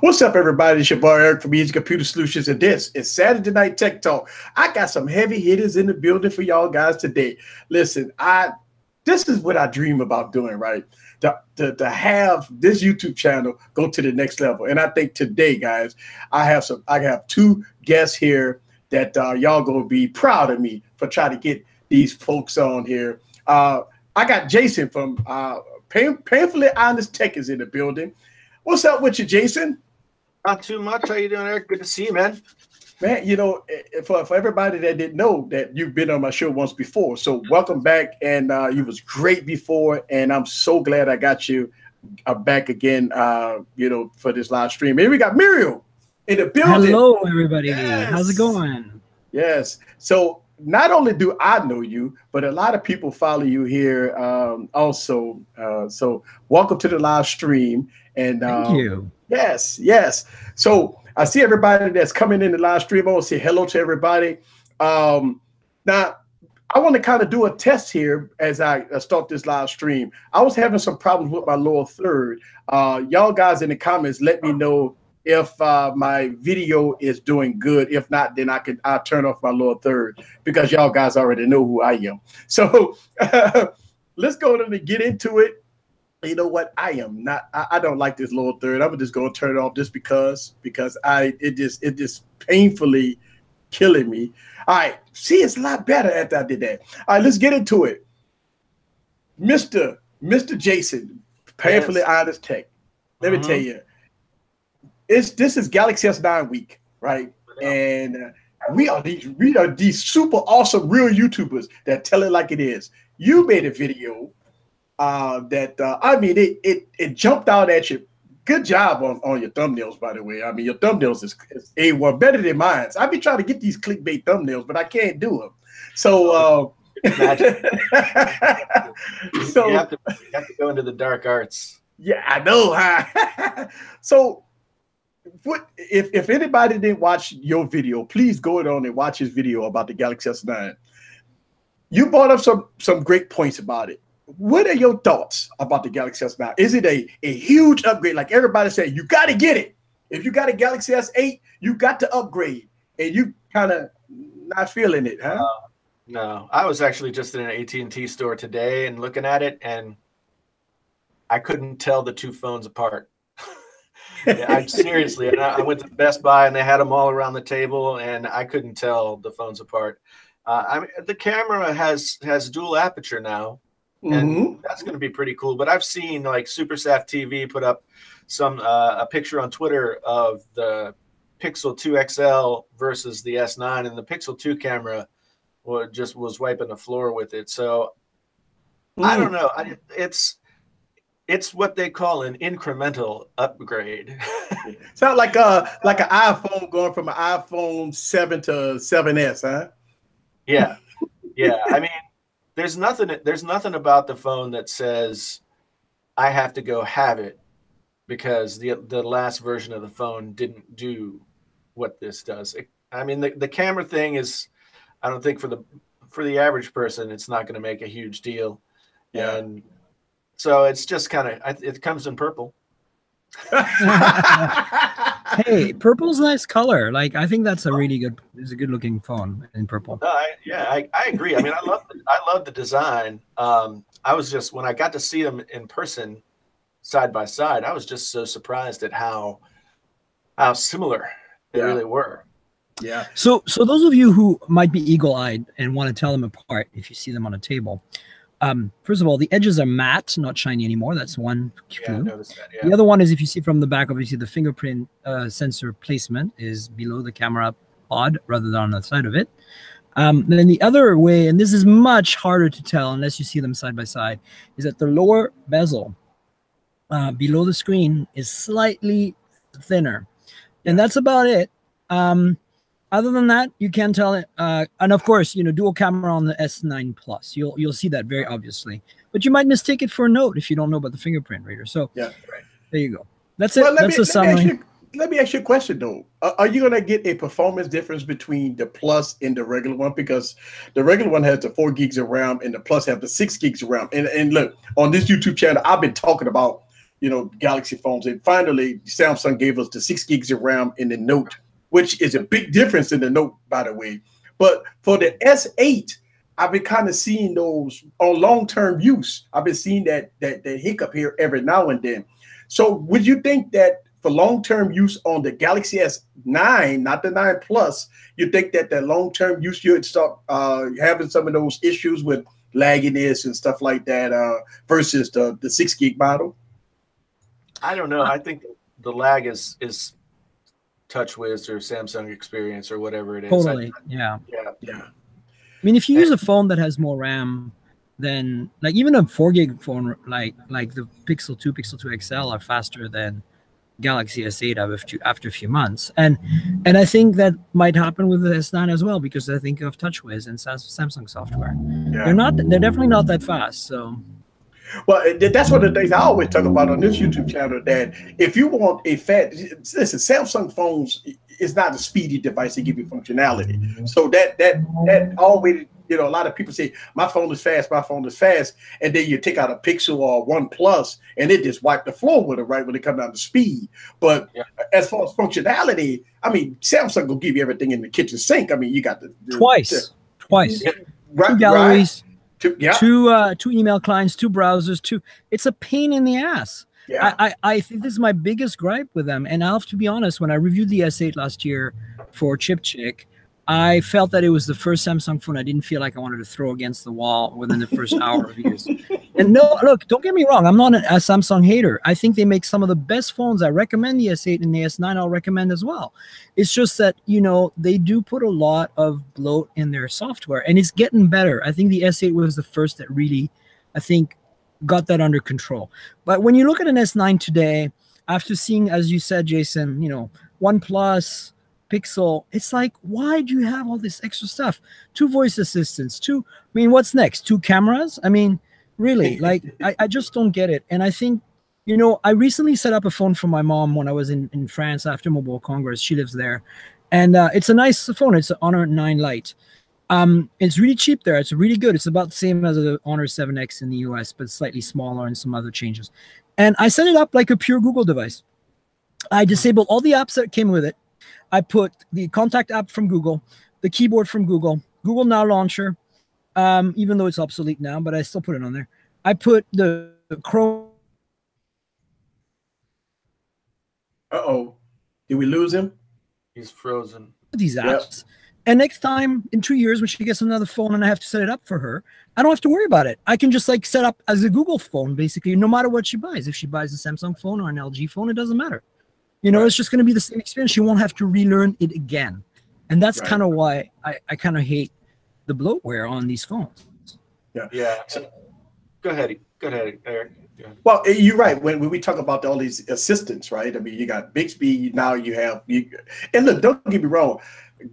What's up, everybody? It's your boy Eric from Easy Computer Solutions, and this is Saturday Night Tech Talk. I got some heavy hitters in the building for y'all guys today. Listen, this is what I dream about doing, right? To have this YouTube channel go to the next level. And I think today, guys, I have two guests here that y'all gonna be proud of me for trying to get these folks on here. I got Jason from Painfully Honest Tech is in the building. What's up with you, Jason? Not too much. How you doing, Eric? Good to see you, man. Man, you know, for everybody that didn't know that you've been on my show once before, so welcome back, and you was great before, and I'm so glad I got you back again, you know, for this live stream. And we got Myriam in the building. Hello, everybody. Yes. How's it going? Yes. So not only do I know you, but a lot of people follow you here also. So welcome to the live stream. And thank you. Yes, yes. So I see everybody that's coming in the live stream. I want to say hello to everybody. Now, I want to kind of do a test here as I start this live stream. I was having some problems with my lower third. Y'all guys in the comments, let me know if my video is doing good. If not, then I'll turn off my lower third because y'all guys already know who I am. So let's go ahead and get into it. You know what? I don't like this lower third. I'm just gonna turn it off just because it just painfully killing me. All right, see, it's a lot better after I did that. All right, let's get into it. Mr. Jason, Painfully Honest Tech. Let me tell you, this is Galaxy S9 week, right? And we are these super awesome real YouTubers that tell it like it is. You made a video that I mean, it jumped out at you. Good job on your thumbnails, by the way. I mean, your thumbnails is A1, better than mine. I be trying to get these clickbait thumbnails, but I can't do them. So, so you have to go into the dark arts. Yeah, I know. Huh? So, what if anybody didn't watch your video, please go on and watch his video about the Galaxy S9. You brought up some great points about it. What are your thoughts about the Galaxy S9? Is it a huge upgrade? Like everybody said, you got to get it. If you got a Galaxy S8, you got to upgrade. And you kind of not feeling it, huh? No, I was actually just in an AT&T store today and looking at it, and I couldn't tell the two phones apart. Yeah, seriously. And I went to Best Buy, and they had them all around the table, and I couldn't tell the phones apart. I mean, the camera has dual aperture now. And that's going to be pretty cool. But I've seen like SuperSaf TV put up a picture on Twitter of the Pixel 2 XL versus the S9, and the Pixel 2 camera was wiping the floor with it. So I don't know. It's what they call an incremental upgrade. Sound like an iPhone going from an iPhone 7 to 7S, huh? Yeah, yeah. I mean, There's nothing about the phone that says I have to go have it because the last version of the phone didn't do what this does. I mean, the camera thing is, I don't think for the average person, it's not going to make a huge deal. Yeah. And so it's just kind of, it comes in purple. Hey, purple's a nice color. Like, I think that's a good looking phone in purple. No, I agree. I mean, I love the design. I was just, when I got to see them in person side by side, I was just so surprised at how similar they really were. Yeah. So those of you who might be eagle-eyed and want to tell them apart, if you see them on a table, first of all, the edges are matte, not shiny anymore. That's one clue. Yeah, I noticed that, yeah. The other one is, if you see from the back, obviously the fingerprint sensor placement is below the camera pod rather than on the side of it. Then the other way, and this is much harder to tell unless you see them side by side, is that the lower bezel below the screen is slightly thinner. And that's about it. Other than that, you can tell it. And of course, you know, dual camera on the S9 Plus. You'll see that very obviously. But you might mistake it for a Note if you don't know about the fingerprint reader. So yeah, there you go. That's it. That's the summary. Let me ask you a question though. Are you gonna get a performance difference between the Plus and the regular one? Because the regular one has the 4 gigs of RAM and the Plus have the 6 gigs of RAM. And look, on this YouTube channel, I've been talking about Galaxy phones. And finally, Samsung gave us the 6 gigs of RAM in the Note, which is a big difference in the Note, by the way. But for the S8, I've been kind of seeing those on long-term use. I've been seeing that hiccup here every now and then. So would you think that for long-term use on the Galaxy S9, not the 9 Plus, you think that the long-term use you would start having some of those issues with lagginess and stuff like that versus the 6 gig model? I don't know. I think the lag is TouchWiz or Samsung Experience or whatever it is. Totally. Yeah. I mean, if you use a phone that has more RAM, then like even a 4 gig phone like the Pixel 2, Pixel 2 XL are faster than Galaxy S8 after a few months, and I think that might happen with the S9 as well, because I think of TouchWiz and Samsung software. Yeah. They're definitely not that fast. So, well, that's one of the things I always talk about on this YouTube channel. That if you want a listen, Samsung phones is not a speedy device to give you functionality. So that always. A lot of people say my phone is fast, and then you take out a Pixel or One Plus, and it just wipe the floor with it, right, when it comes down to speed. But as far as functionality, I mean, Samsung will give you everything in the kitchen sink. I mean, you got twice, right, 2 galleries, right. two email clients, 2 browsers, It's a pain in the ass. Yeah. I think this is my biggest gripe with them, and I'll have to be honest. When I reviewed the S8 last year for Chip Chick, I felt that it was the first Samsung phone I didn't feel like I wanted to throw against the wall within the first hour of use. And no, look, don't get me wrong. I'm not a Samsung hater. I think they make some of the best phones. I recommend the S8 and the S9. I'll recommend as well. It's just that, they do put a lot of bloat in their software, and it's getting better. I think the S8 was the first that really, I think, got that under control. But when you look at an S9 today, after seeing, as you said, Jason, OnePlus, Pixel, it's like, why do you have all this extra stuff? 2 voice assistants, what's next? 2 cameras? I mean, really, like, I just don't get it. And I think, I recently set up a phone for my mom when I was in France after Mobile Congress. She lives there. And it's a nice phone. It's an Honor 9 Lite. It's really cheap there. It's really good. It's about the same as the Honor 7X in the US, but slightly smaller and some other changes. And I set it up like a pure Google device. I disabled all the apps that came with it. I put the contact app from Google, the keyboard from Google, Google Now Launcher, even though it's obsolete now, but I still put it on there. I put the Chrome. Uh-oh. Did we lose him? He's frozen. These apps. Yep. And next time, in 2 years, when she gets another phone and I have to set it up for her, I don't have to worry about it. I can just set up as a Google phone, basically, no matter what she buys. If she buys a Samsung phone or an LG phone, it doesn't matter. It's just going to be the same experience. She won't have to relearn it again. And that's kind of why I kind of hate the bloatware on these phones. Yeah. So, go ahead, Eric. Well, you're right. When we talk about all these assistants, right? I mean, you got Bixby. Now you have and look, don't get me wrong.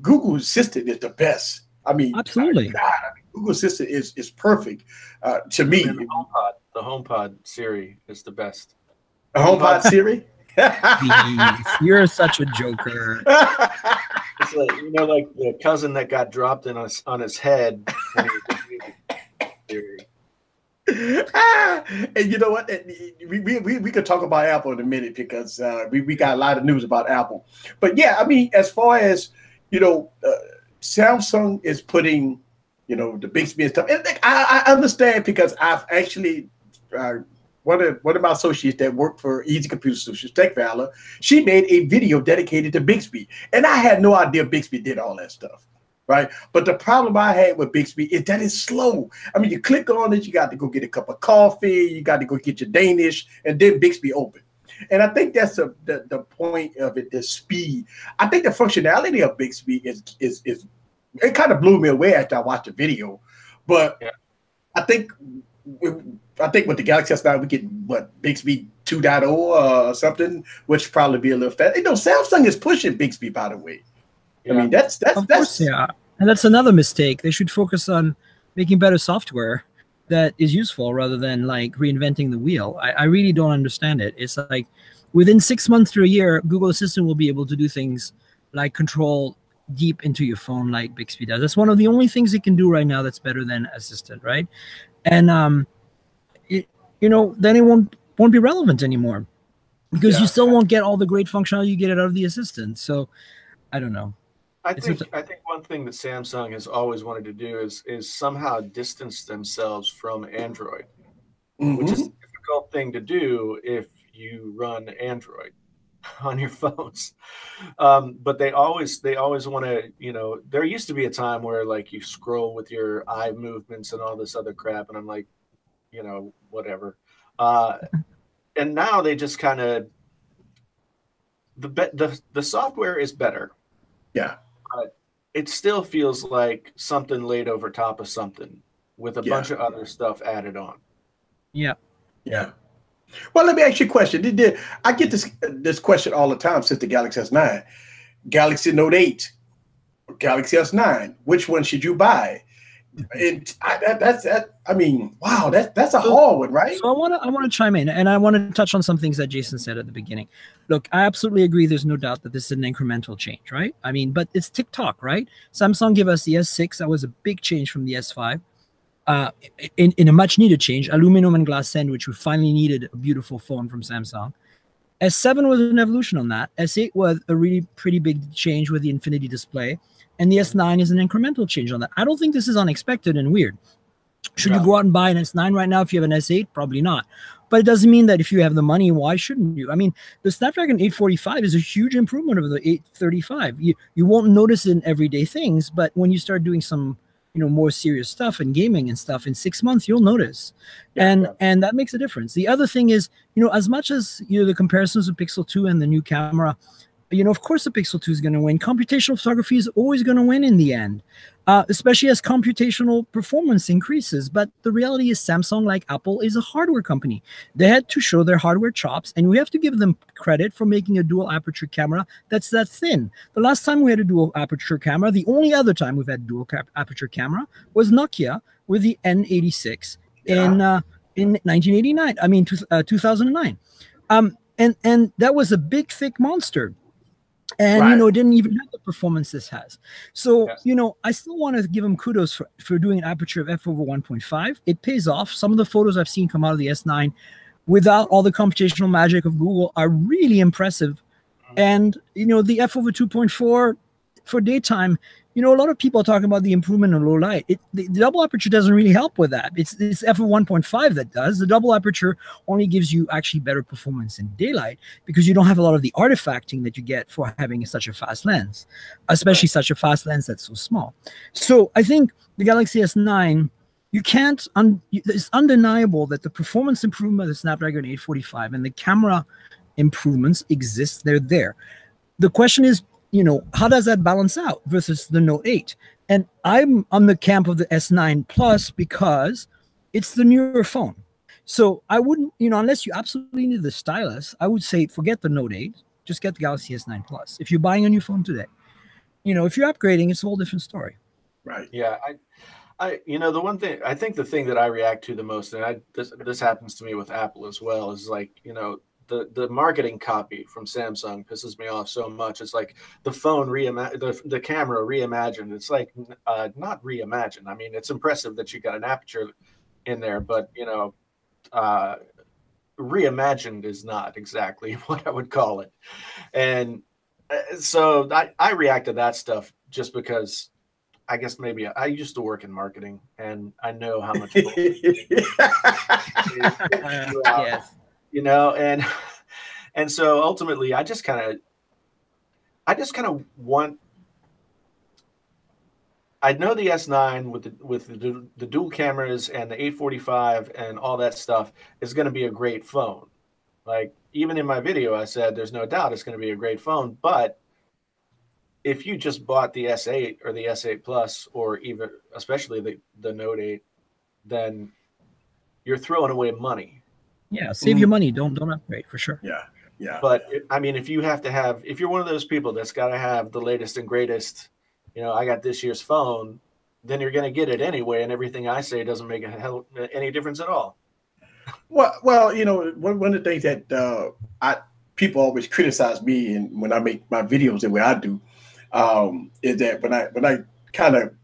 Google Assistant is the best. I mean, absolutely. Google Assistant is perfect to me. The HomePod Siri is the best. The HomePod Siri? You're such a joker. It's like, like the cousin that got dropped on his head. And you know what? We could talk about Apple in a minute, because we got a lot of news about Apple. But yeah, I mean, as far as Samsung is putting the Bixby and stuff, and I understand, because I've actually one of my associates that worked for Easy Computer Solutions, Tech Valor, she made a video dedicated to Bixby, and I had no idea Bixby did all that stuff. Right. But the problem I had with Bixby is that it's slow. I mean, you click on it, you got to go get a cup of coffee, you got to go get your Danish, and then Bixby open. And I think that's the point of it, the speed. I think the functionality of Bixby is it kind of blew me away after I watched the video. But I think with the Galaxy S9 we get Bixby 2.0 or something, which probably be a little fast. Samsung is pushing Bixby, by the way. I mean, that's and that's another mistake. They should focus on making better software that is useful rather than reinventing the wheel. I really don't understand it. It's like within 6 months to a year, Google Assistant will be able to do things like control deep into your phone like Bixby does. That's one of the only things it can do right now that's better than Assistant, right? And then it won't won't be relevant anymore, because Yeah. you still won't get all the great functionality you get out of the assistant. So I don't know. I think one thing that Samsung has always wanted to do is somehow distance themselves from Android, which is a difficult thing to do if you run Android on your phones. But they always want to, you know, there used to be a time where like you scroll with your eye movements and all this other crap, and I'm like, you know, whatever. And now they just kind of the software is better. Yeah. But it still feels like something laid over top of something with a bunch of other stuff added on. Yeah. Yeah. Well, let me ask you a question. I get this question all the time since the Galaxy S9, Galaxy Note 8, Galaxy S9. Which one should you buy? And I mean, wow, that's a hard one, right? So I want to chime in, and I want to touch on some things that Jason said at the beginning. Look, I absolutely agree. There's no doubt that this is an incremental change, right? I mean, but it's TikTok, right? Samsung gave us the S6. That was a big change from the S5. In a much needed change, aluminum and glass sandwich. We finally needed a beautiful phone from Samsung. S7 was an evolution on that. S8 was a really pretty big change with the infinity display. And the S9 is an incremental change on that. I don't think this is unexpected and weird. Should you go out and buy an S9 right now if you have an S8? Probably not. But it doesn't mean that if you have the money, why shouldn't you? I mean, the Snapdragon 845 is a huge improvement over the 835. You won't notice it in everyday things, but when you start doing some, you know, more serious stuff and gaming and stuff in 6 months, you'll notice. And that makes a difference. The other thing is, you know, as much as, you know, the comparisons of Pixel 2 and the new camera, you know, of course the Pixel 2 is going to win. Computational photography is always going to win in the end, especially as computational performance increases. But the reality is Samsung, like Apple, is a hardware company. They had to show their hardware chops, and we have to give them credit for making a dual aperture camera that's that thin. The last time we had a dual aperture camera, the only other time we've had dual aperture camera was Nokia with the N86 in 1989. I mean, 2009. And that was a big, thick monster. And, you know, it didn't even have the performance this has. So, you know, I still want to give them kudos for doing an aperture of f/1.5. It pays off. Some of the photos I've seen come out of the S9 without all the computational magic of Google are really impressive. And, you know, the f/2.4 for daytime, you know, a lot of people are talking about the improvement in low light. The double aperture doesn't really help with that. It's f/1.5 that does. The double aperture only gives you actually better performance in daylight because you don't have a lot of the artifacting that you get for having such a fast lens, especially such a fast lens that's so small. So I think the Galaxy S9, you can't, it's undeniable that the performance improvement of the Snapdragon 845 and the camera improvements exist. They're there. The question is, you know, how does that balance out versus the Note 8? And I'm on the camp of the S9 Plus because it's the newer phone. So I wouldn't, you know, unless you absolutely need the stylus, I would say forget the Note 8, just get the Galaxy S9 Plus. If you're buying a new phone today, you know, if you're upgrading, it's a whole different story. Right. Yeah. You know, the one thing, I think the thing that I react to the most, and this happens to me with Apple as well, is like, you know, the marketing copy from Samsung pisses me off so much. It's like the phone the camera reimagined. It's like not reimagined. I mean, it's impressive that you got an aperture in there, but you know, reimagined is not exactly what I would call it. And so I react to that stuff just because I guess maybe I used to work in marketing and I know how much Yes. you know, and so ultimately I just kind of want, I know the S9 with the dual cameras and the 845 and all that stuff is going to be a great phone. Like even in my video I said there's no doubt it's going to be a great phone, but if you just bought the S8 or the S8 Plus or even especially the Note 8, then you're throwing away money. Yeah, save your money. Don't upgrade for sure. Yeah, yeah. But I mean, if you're one of those people that's got to have the latest and greatest, you know, I got this year's phone, then you're going to get it anyway, and everything I say doesn't make any difference at all. Well, you know, one of the things that people always criticize me, and when I make my videos the way I do, is that when I kind of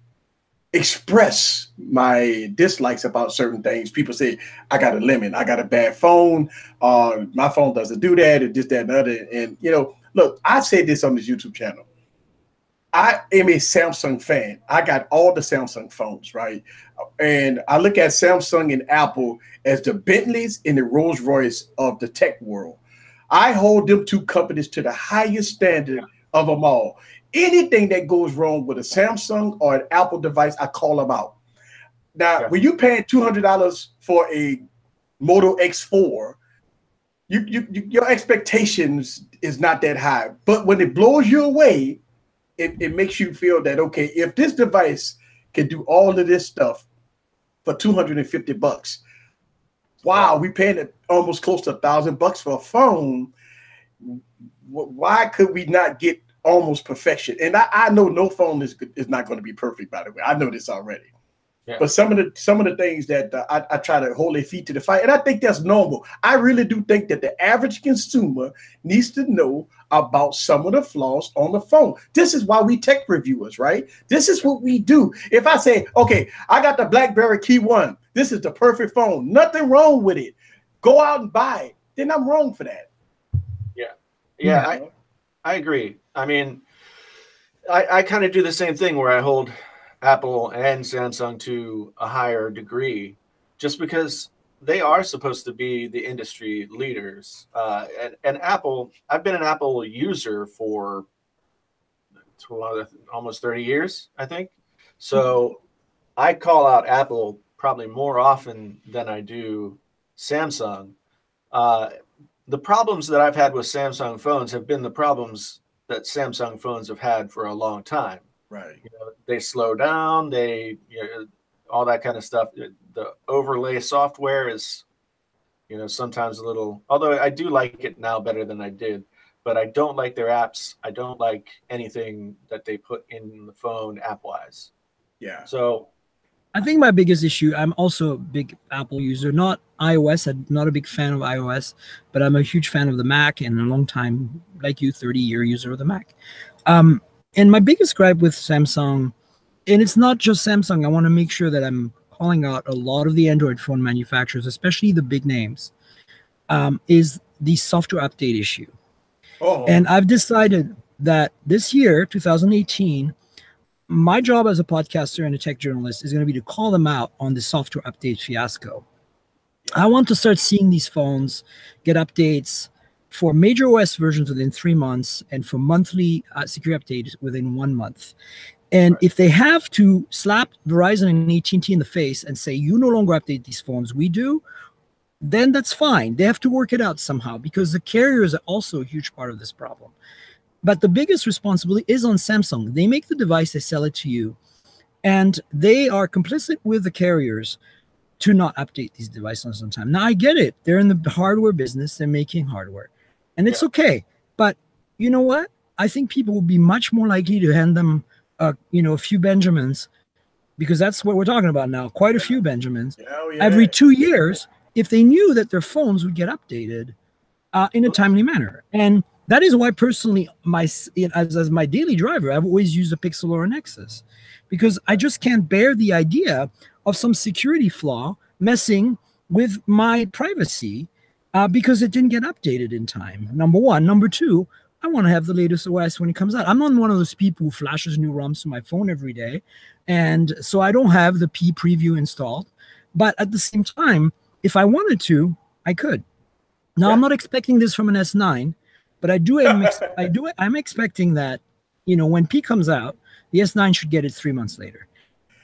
express my dislikes about certain things. People say, I got a lemon, I got a bad phone, my phone doesn't do that, and this, that, and other. And, you know, look, I said this on this YouTube channel. I am a Samsung fan. I got all the Samsung phones, right? And I look at Samsung and Apple as the Bentleys and the Rolls Royce of the tech world. I hold them two companies to the highest standard of them all. Anything that goes wrong with a Samsung or an Apple device, I call them out. Now, when you're paying $200 for a Moto X4, your expectations is not that high. But when it blows you away, it makes you feel that, okay, if this device can do all of this stuff for $250, wow, we paying it almost close to $1,000 for a phone. Why could we not get almost perfection? And I know no phone is not going to be perfect, by the way. I know this already. Yeah. But some of the things that I try to hold their feet to the fire, and I think that's normal. I really do think that the average consumer needs to know about some of the flaws on the phone. This is why we tech reviewers, right? This is what we do. If I say, okay, I got the BlackBerry Key 1, this is the perfect phone, nothing wrong with it, go out and buy it, then I'm wrong for that. Yeah, I agree. I mean, I kind of do the same thing where I hold Apple and Samsung to a higher degree, just because they are supposed to be the industry leaders. And Apple, I've been an Apple user for almost 30 years, I think. So I call out Apple probably more often than I do Samsung. The problems that I've had with Samsung phones have been the problems that Samsung phones have had for a long time. Right. You know, they slow down, all that kind of stuff. The overlay software is, sometimes a little, although I do like it now better than I did, but I don't like their apps. I don't like anything that they put in the phone app-wise. Yeah. So I think my biggest issue, I'm also a big Apple user, not iOS. I'm not a big fan of iOS, but I'm a huge fan of the Mac and a long time, like you, 30-year user of the Mac. And my biggest gripe with Samsung, and it's not just Samsung, I want to make sure that I'm calling out a lot of the Android phone manufacturers, especially the big names, is the software update issue. Oh. And I've decided that this year, 2018, my job as a podcaster and a tech journalist is going to be to call them out on the software update fiasco. I want to start seeing these phones get updates for major OS versions within 3 months and for monthly security updates within 1 month. And if they have to slap Verizon and AT&T in the face and say, you no longer update these phones, we do, then that's fine. They have to work it out somehow, because the carriers are also a huge part of this problem. But the biggest responsibility is on Samsung. They make the device, they sell it to you, and they are complicit with the carriers to not update these devices on time. Now, I get it. They're in the hardware business. They're making hardware, and it's okay. But you know what? I think people will be much more likely to hand them, a few Benjamins, because that's what we're talking about now. Quite a few Benjamins every 2 years, if they knew that their phones would get updated in a timely manner. And that is why, personally, as my daily driver, I've always used a Pixel or a Nexus, because I just can't bear the idea of some security flaw messing with my privacy because it didn't get updated in time. Number one. Number two, I want to have the latest OS when it comes out. I'm not one of those people who flashes new ROMs to my phone every day, and so I don't have the P preview installed. But at the same time, if I wanted to, I could. Now, I'm not expecting this from an S9. But I'm expecting that, when P comes out, the S9 should get it 3 months later.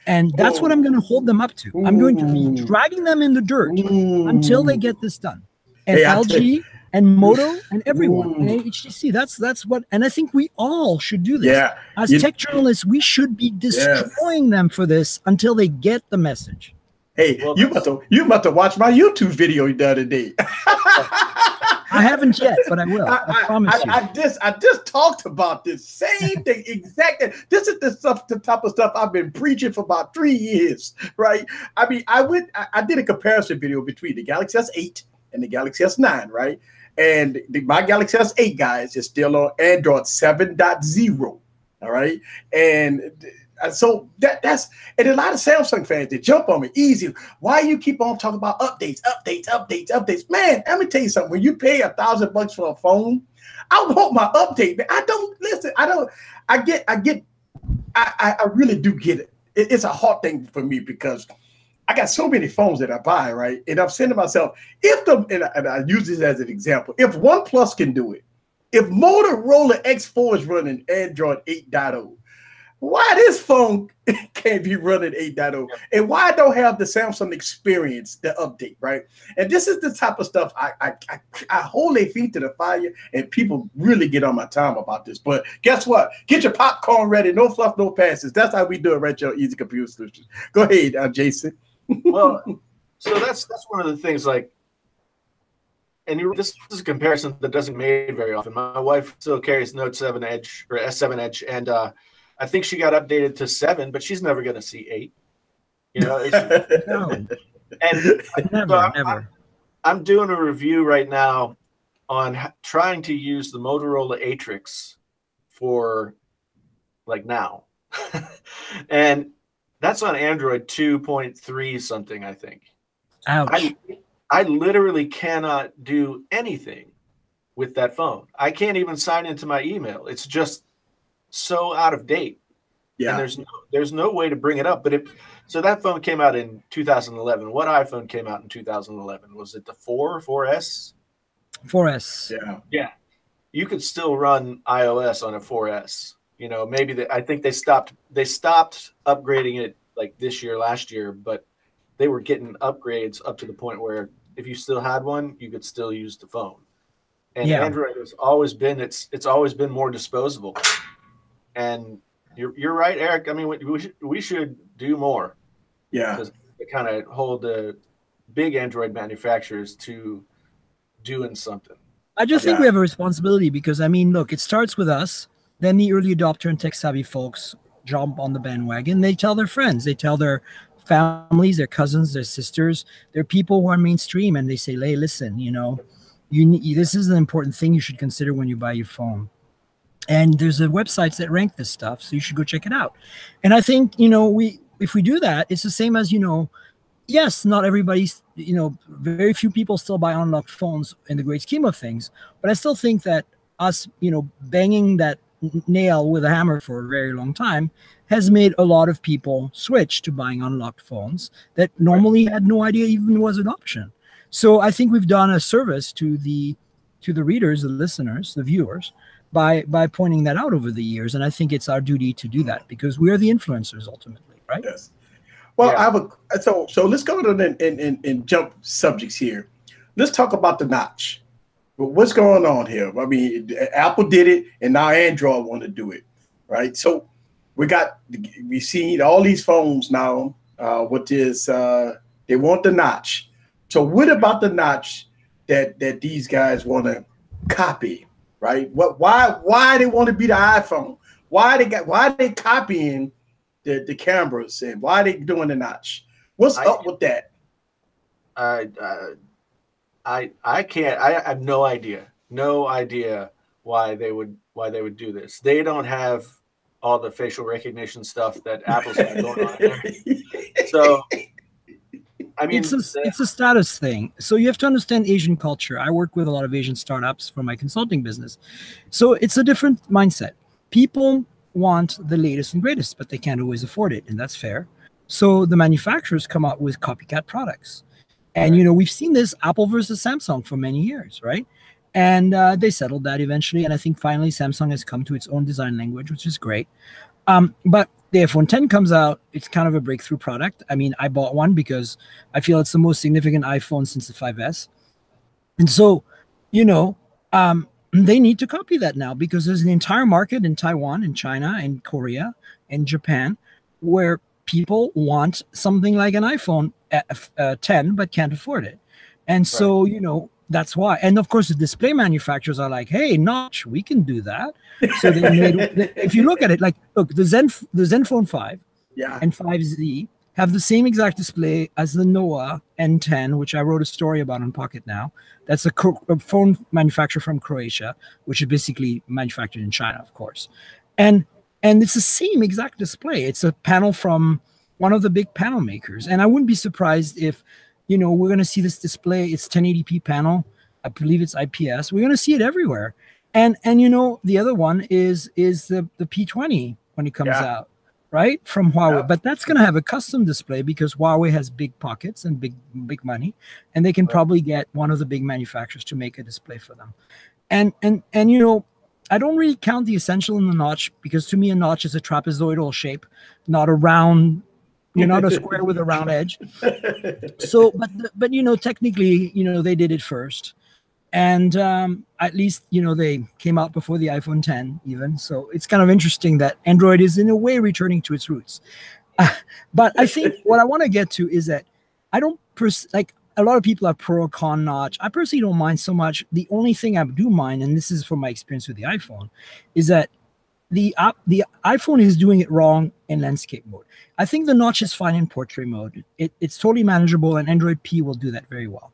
And that's what I'm going to hold them up to. I'm going to be dragging them in the dirt until they get this done. And LG and Moto and everyone and HTC, that's what, and I think we all should do this. Yeah. As tech journalists, we should be destroying them for this until they get the message. Hey, well, you must have watched my YouTube video the other day. I haven't yet, but I will. I promise you. I just talked about this same thing exactly. This is the type of stuff I've been preaching for about 3 years, right? I mean, I did a comparison video between the Galaxy S8 and the Galaxy S9, right? And my Galaxy S8, guys, is still on Android 7.0. All right, and So that's, and a lot of Samsung fans, they jump on me easy. Why you keep on talking about updates? Man, let me tell you something. When you pay $1,000 for a phone, I want my update, man. I don't listen. I really do get it. It's a hard thing for me because I got so many phones that I buy, right? And I'm saying to myself, and I use this as an example, if OnePlus can do it, if Motorola X4 is running Android 8.0, why this phone can't be running 8.0, and why I don't have the Samsung experience, the update, right? And this is the type of stuff I hold their feet to the fire, and people really get on my time about this. But guess what? Get your popcorn ready. No fluff, no passes. That's how we do it right here on Easy Computer Solutions. Go ahead, Jason. Well, so that's one of the things, like, and this is a comparison that doesn't made very often. My wife still carries Note 7 Edge or S7 Edge, and I think she got updated to 7, but she's never going to see 8. You know, No. And never. I'm doing a review right now on trying to use the Motorola Atrix for like now, and that's on Android 2.3 something, I think. Ouch. I literally cannot do anything with that phone. I can't even sign into my email. It's just so out of date. Yeah. And there's no way to bring it up. But so that phone came out in 2011. What iPhone came out in 2011? Was it the 4S. 4S? Yeah. Yeah. You could still run iOS on a 4S. You know, maybe I think they stopped upgrading it like this year, last year, but they were getting upgrades up to the point where if you still had one, you could still use the phone. And Yeah. Android has always been it's always been more disposable. And you're right, Eric. I mean, we should do more. Yeah. To kind of hold the big Android manufacturers to doing something. I just think we have a responsibility because, I mean, look, it starts with us. Then the early adopter and tech-savvy folks jump on the bandwagon. They tell their friends. They tell their families, their cousins, their sisters, their people who are mainstream. And they say, hey, listen, you know, this is an important thing you should consider when you buy your phone. And there's websites that rank this stuff, so you should go check it out. And I think, you know, if we do that, it's the same as, you know, yes, not everybody's, you know, very few people still buy unlocked phones in the great scheme of things. But I still think that us, you know, banging that nail with a hammer for a very long time has made a lot of people switch to buying unlocked phones that normally had no idea even was an option. So I think we've done a service to the readers, the listeners, the viewers, by pointing that out over the years. And I think it's our duty to do that because we are the influencers ultimately, right? Yes. Well, yeah. I have so let's go to and jump subjects here. Let's talk about the notch. What's going on here? I mean, Apple did it, and now Android want to do it, right? So we see all these phones now. What is they want the notch? So what about the notch that these guys want to copy, right? Why they want to be the iPhone? Why they copying the cameras, and why they doing the notch? What's up with that? I can't. I have no idea why they would do this. They don't have all the facial recognition stuff that Apple's got going on there. So, I mean, it's a status thing. So you have to understand Asian culture. I work with a lot of Asian startups for my consulting business. So it's a different mindset. People want the latest and greatest, but they can't always afford it, and that's fair. So the manufacturers come out with copycat products. And, you know, we've seen this Apple versus Samsung for many years, right? And they settled that eventually. And I think finally Samsung has come to its own design language, which is great. But the iPhone 10 comes out. It's kind of a breakthrough product. I mean, I bought one because I feel it's the most significant iPhone since the 5S. And so, you know, they need to copy that now because there's an entire market in Taiwan, in China, in Korea, in Japan, where people want something like an iPhone 10 but can't afford it. And so, you know, that's why. And of course, the display manufacturers are like, hey, notch, we can do that. So they made, if you look at it, like, look, the Zenfone 5 and 5Z have the same exact display as the Noah N10, which I wrote a story about on Pocket Now. That's a phone manufacturer from Croatia, which is basically manufactured in China, of course. And And it's the same exact display. It's a panel from one of the big panel makers. And I wouldn't be surprised if, we're going to see this display. It's 1080p panel. I believe it's IPS. We're going to see it everywhere. And the other one is the P20 when it comes out, right? From Huawei. Yeah. But that's going to have a custom display because Huawei has big pockets and big money. And they can probably get one of the big manufacturers to make a display for them. And I don't really count the essential in the notch because to me a notch is a trapezoidal shape, not a round. You're not a square with a round edge. So, but technically, they did it first, and at least they came out before the iPhone 10 even. So it's kind of interesting that Android is in a way returning to its roots. But I think what I want to get to is that I don't a lot of people are pro or con notch. I personally don't mind so much. The only thing I do mind, and this is from my experience with the iPhone, is that the iPhone is doing it wrong in landscape mode. I think the notch is fine in portrait mode. It's totally manageable, and Android P will do that very well.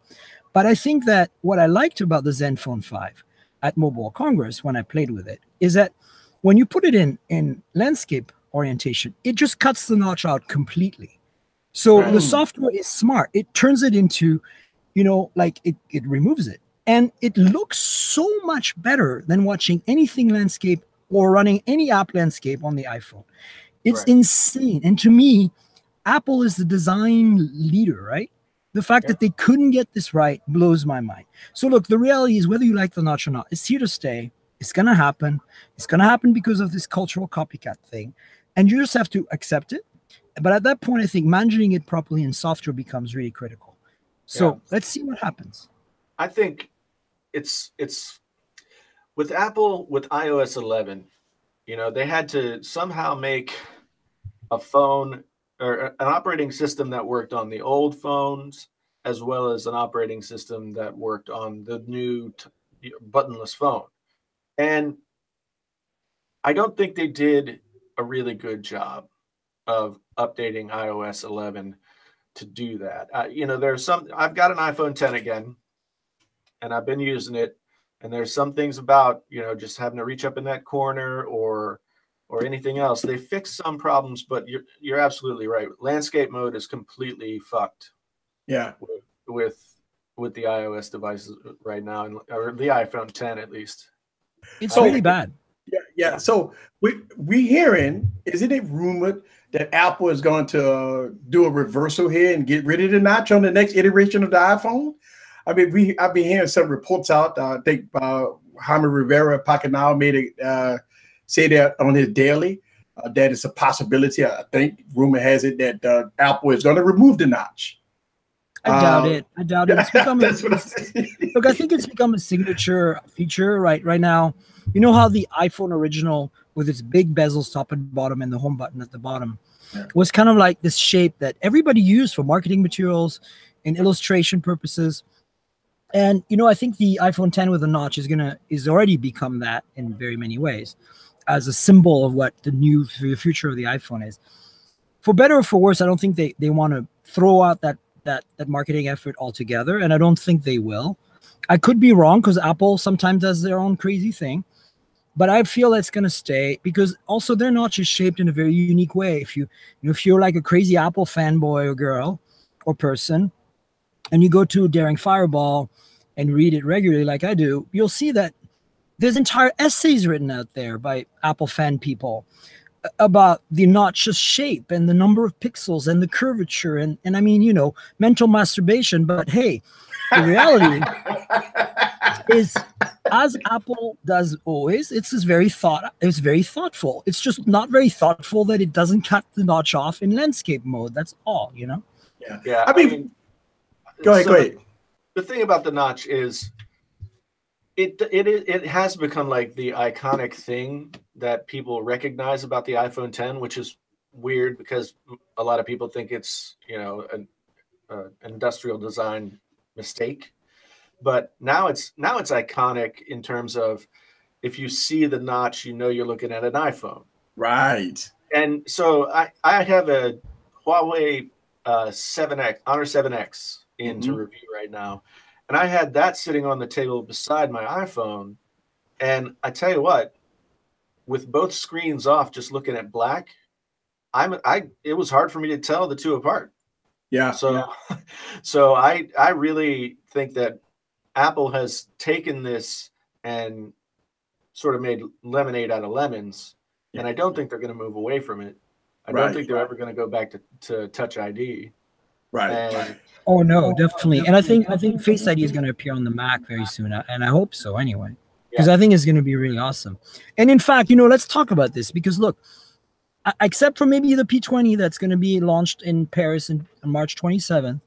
But I think that what I liked about the Zenfone 5 at Mobile Congress when I played with it is that when you put it in landscape orientation, it just cuts the notch out completely. So the software is smart. It turns it into, it removes it. And it looks so much better than watching anything landscape or running any app landscape on the iPhone. It's insane. And to me, Apple is the design leader, right? The fact that they couldn't get this right blows my mind. So look, the reality is whether you like the notch or not, it's here to stay. It's going to happen. It's going to happen because of this cultural copycat thing. And you just have to accept it. But at that point, I think managing it properly in software becomes really critical. So let's see what happens. I think it's with Apple, with iOS 11, they had to somehow make a phone or an operating system that worked on the old phones, as well as an operating system that worked on the new buttonless phone. And I don't think they did a really good job of updating iOS 11 to do that. There's I've got an iPhone 10 again, and I've been using it. And there's some things about, just having to reach up in that corner or anything else. They fixed some problems, but you're absolutely right. Landscape mode is completely fucked. Yeah. With the iOS devices right now, or the iPhone 10 at least. It's really bad. Yeah. So we hearing, isn't it rumored that Apple is going to do a reversal here and get rid of the notch on the next iteration of the iPhone? I mean, I've been hearing some reports out. I think Jaime Rivera Pacanal made it say that on his daily that it's a possibility. I think rumor has it that Apple is going to remove the notch. I doubt it. It's become look, I think it's become a signature feature right now. You know how the iPhone original with its big bezels top and bottom and the home button at the bottom was kind of like this shape that everybody used for marketing materials and illustration purposes. And I think the iPhone 10 with a notch is already become that in very many ways, as a symbol of what the future of the iPhone is. For better or for worse, I don't think they want to throw out that marketing effort altogether, and I don't think they will. I could be wrong because Apple sometimes does their own crazy thing, but I feel it's going to stay because also their notch is shaped in a very unique way. If you're like a crazy Apple fanboy or girl or person, and you go to Daring Fireball and read it regularly like I do, you'll see that there's entire essays written out there by Apple fan people about the notch's shape and the number of pixels and the curvature and I mean, mental masturbation. But hey, the reality is, as Apple does always, it's very thoughtful. It's just not very thoughtful that it doesn't cut the notch off in landscape mode. That's all, Yeah. I mean go ahead. The thing about the notch is it has become like the iconic thing that people recognize about the iPhone 10, which is weird because a lot of people think it's an industrial design mistake. But now it's iconic in terms of if you see the notch, you're looking at an iPhone. Right. And so I have a Huawei 7X, Honor 7X into review right now. And I had that sitting on the table beside my iPhone. And I tell you what, with both screens off, just looking at black, it was hard for me to tell the two apart. Yeah. So I really think that Apple has taken this and sort of made lemonade out of lemons, and I don't think they're going to move away from it. I don't think they're ever going to go back to Touch ID. Right. Oh no, definitely. And I think Face ID is going to appear on the Mac very soon, and I hope so anyway, because I think it's going to be really awesome. And in fact, let's talk about this, because look, except for maybe the P20 that's going to be launched in Paris on March 27th,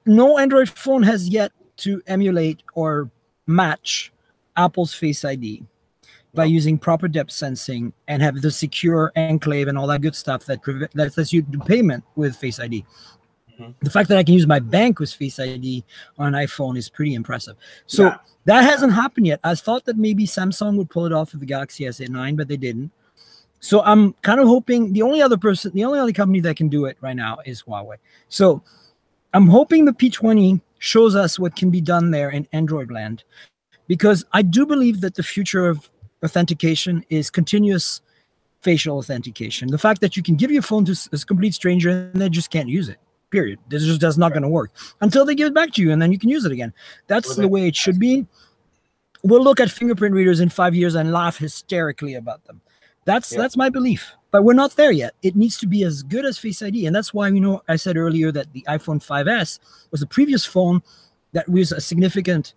no Android phone has yet to emulate or match Apple's Face ID by using proper depth sensing and have the secure enclave and all that good stuff that lets you do payment with Face ID. The fact that I can use my bank with Face ID on an iPhone is pretty impressive. So that hasn't happened yet. I thought that maybe Samsung would pull it off with the Galaxy S9, but they didn't. So I'm kind of hoping the only other company that can do it right now is Huawei. So I'm hoping the P20 shows us what can be done there in Android land, because I do believe that the future of authentication is continuous facial authentication. The fact that you can give your phone to a complete stranger and they just can't use it. Period. That's not going to work until they give it back to you, and then you can use it again. That's the way it should be. We'll look at fingerprint readers in 5 years and laugh hysterically about them. That's my belief. But we're not there yet. It needs to be as good as Face ID, and that's why I said earlier that the iPhone 5S was the previous phone that was a significant,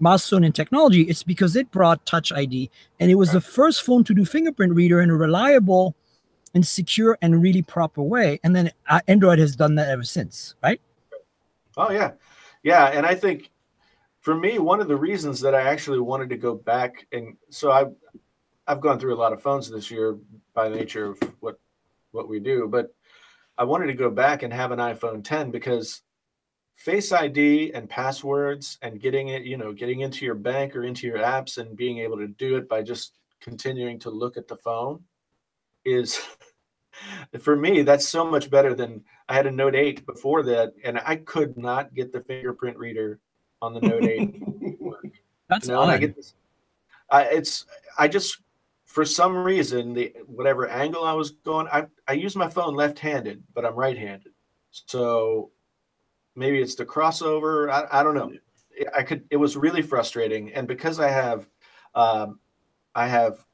milestone in technology. It's because it brought Touch ID, and it was the first phone to do fingerprint reader in a reliable and secure and really proper way. And then Android has done that ever since, right? Oh, yeah. Yeah, and I think for me, one of the reasons that I actually wanted to go back, and so I've gone through a lot of phones this year by the nature of what we do, but I wanted to go back and have an iPhone 10 because Face ID and passwords and getting into your bank or into your apps and being able to do it by just continuing to look at the phone is, for me, that's so much better than I had a Note 8 before that, and I could not get the fingerprint reader on the Note 8. That's odd. And I get this. I just, for some reason, whatever angle I was going, I use my phone left-handed, but I'm right-handed. So maybe it's the crossover. I don't know. It was really frustrating, and because I have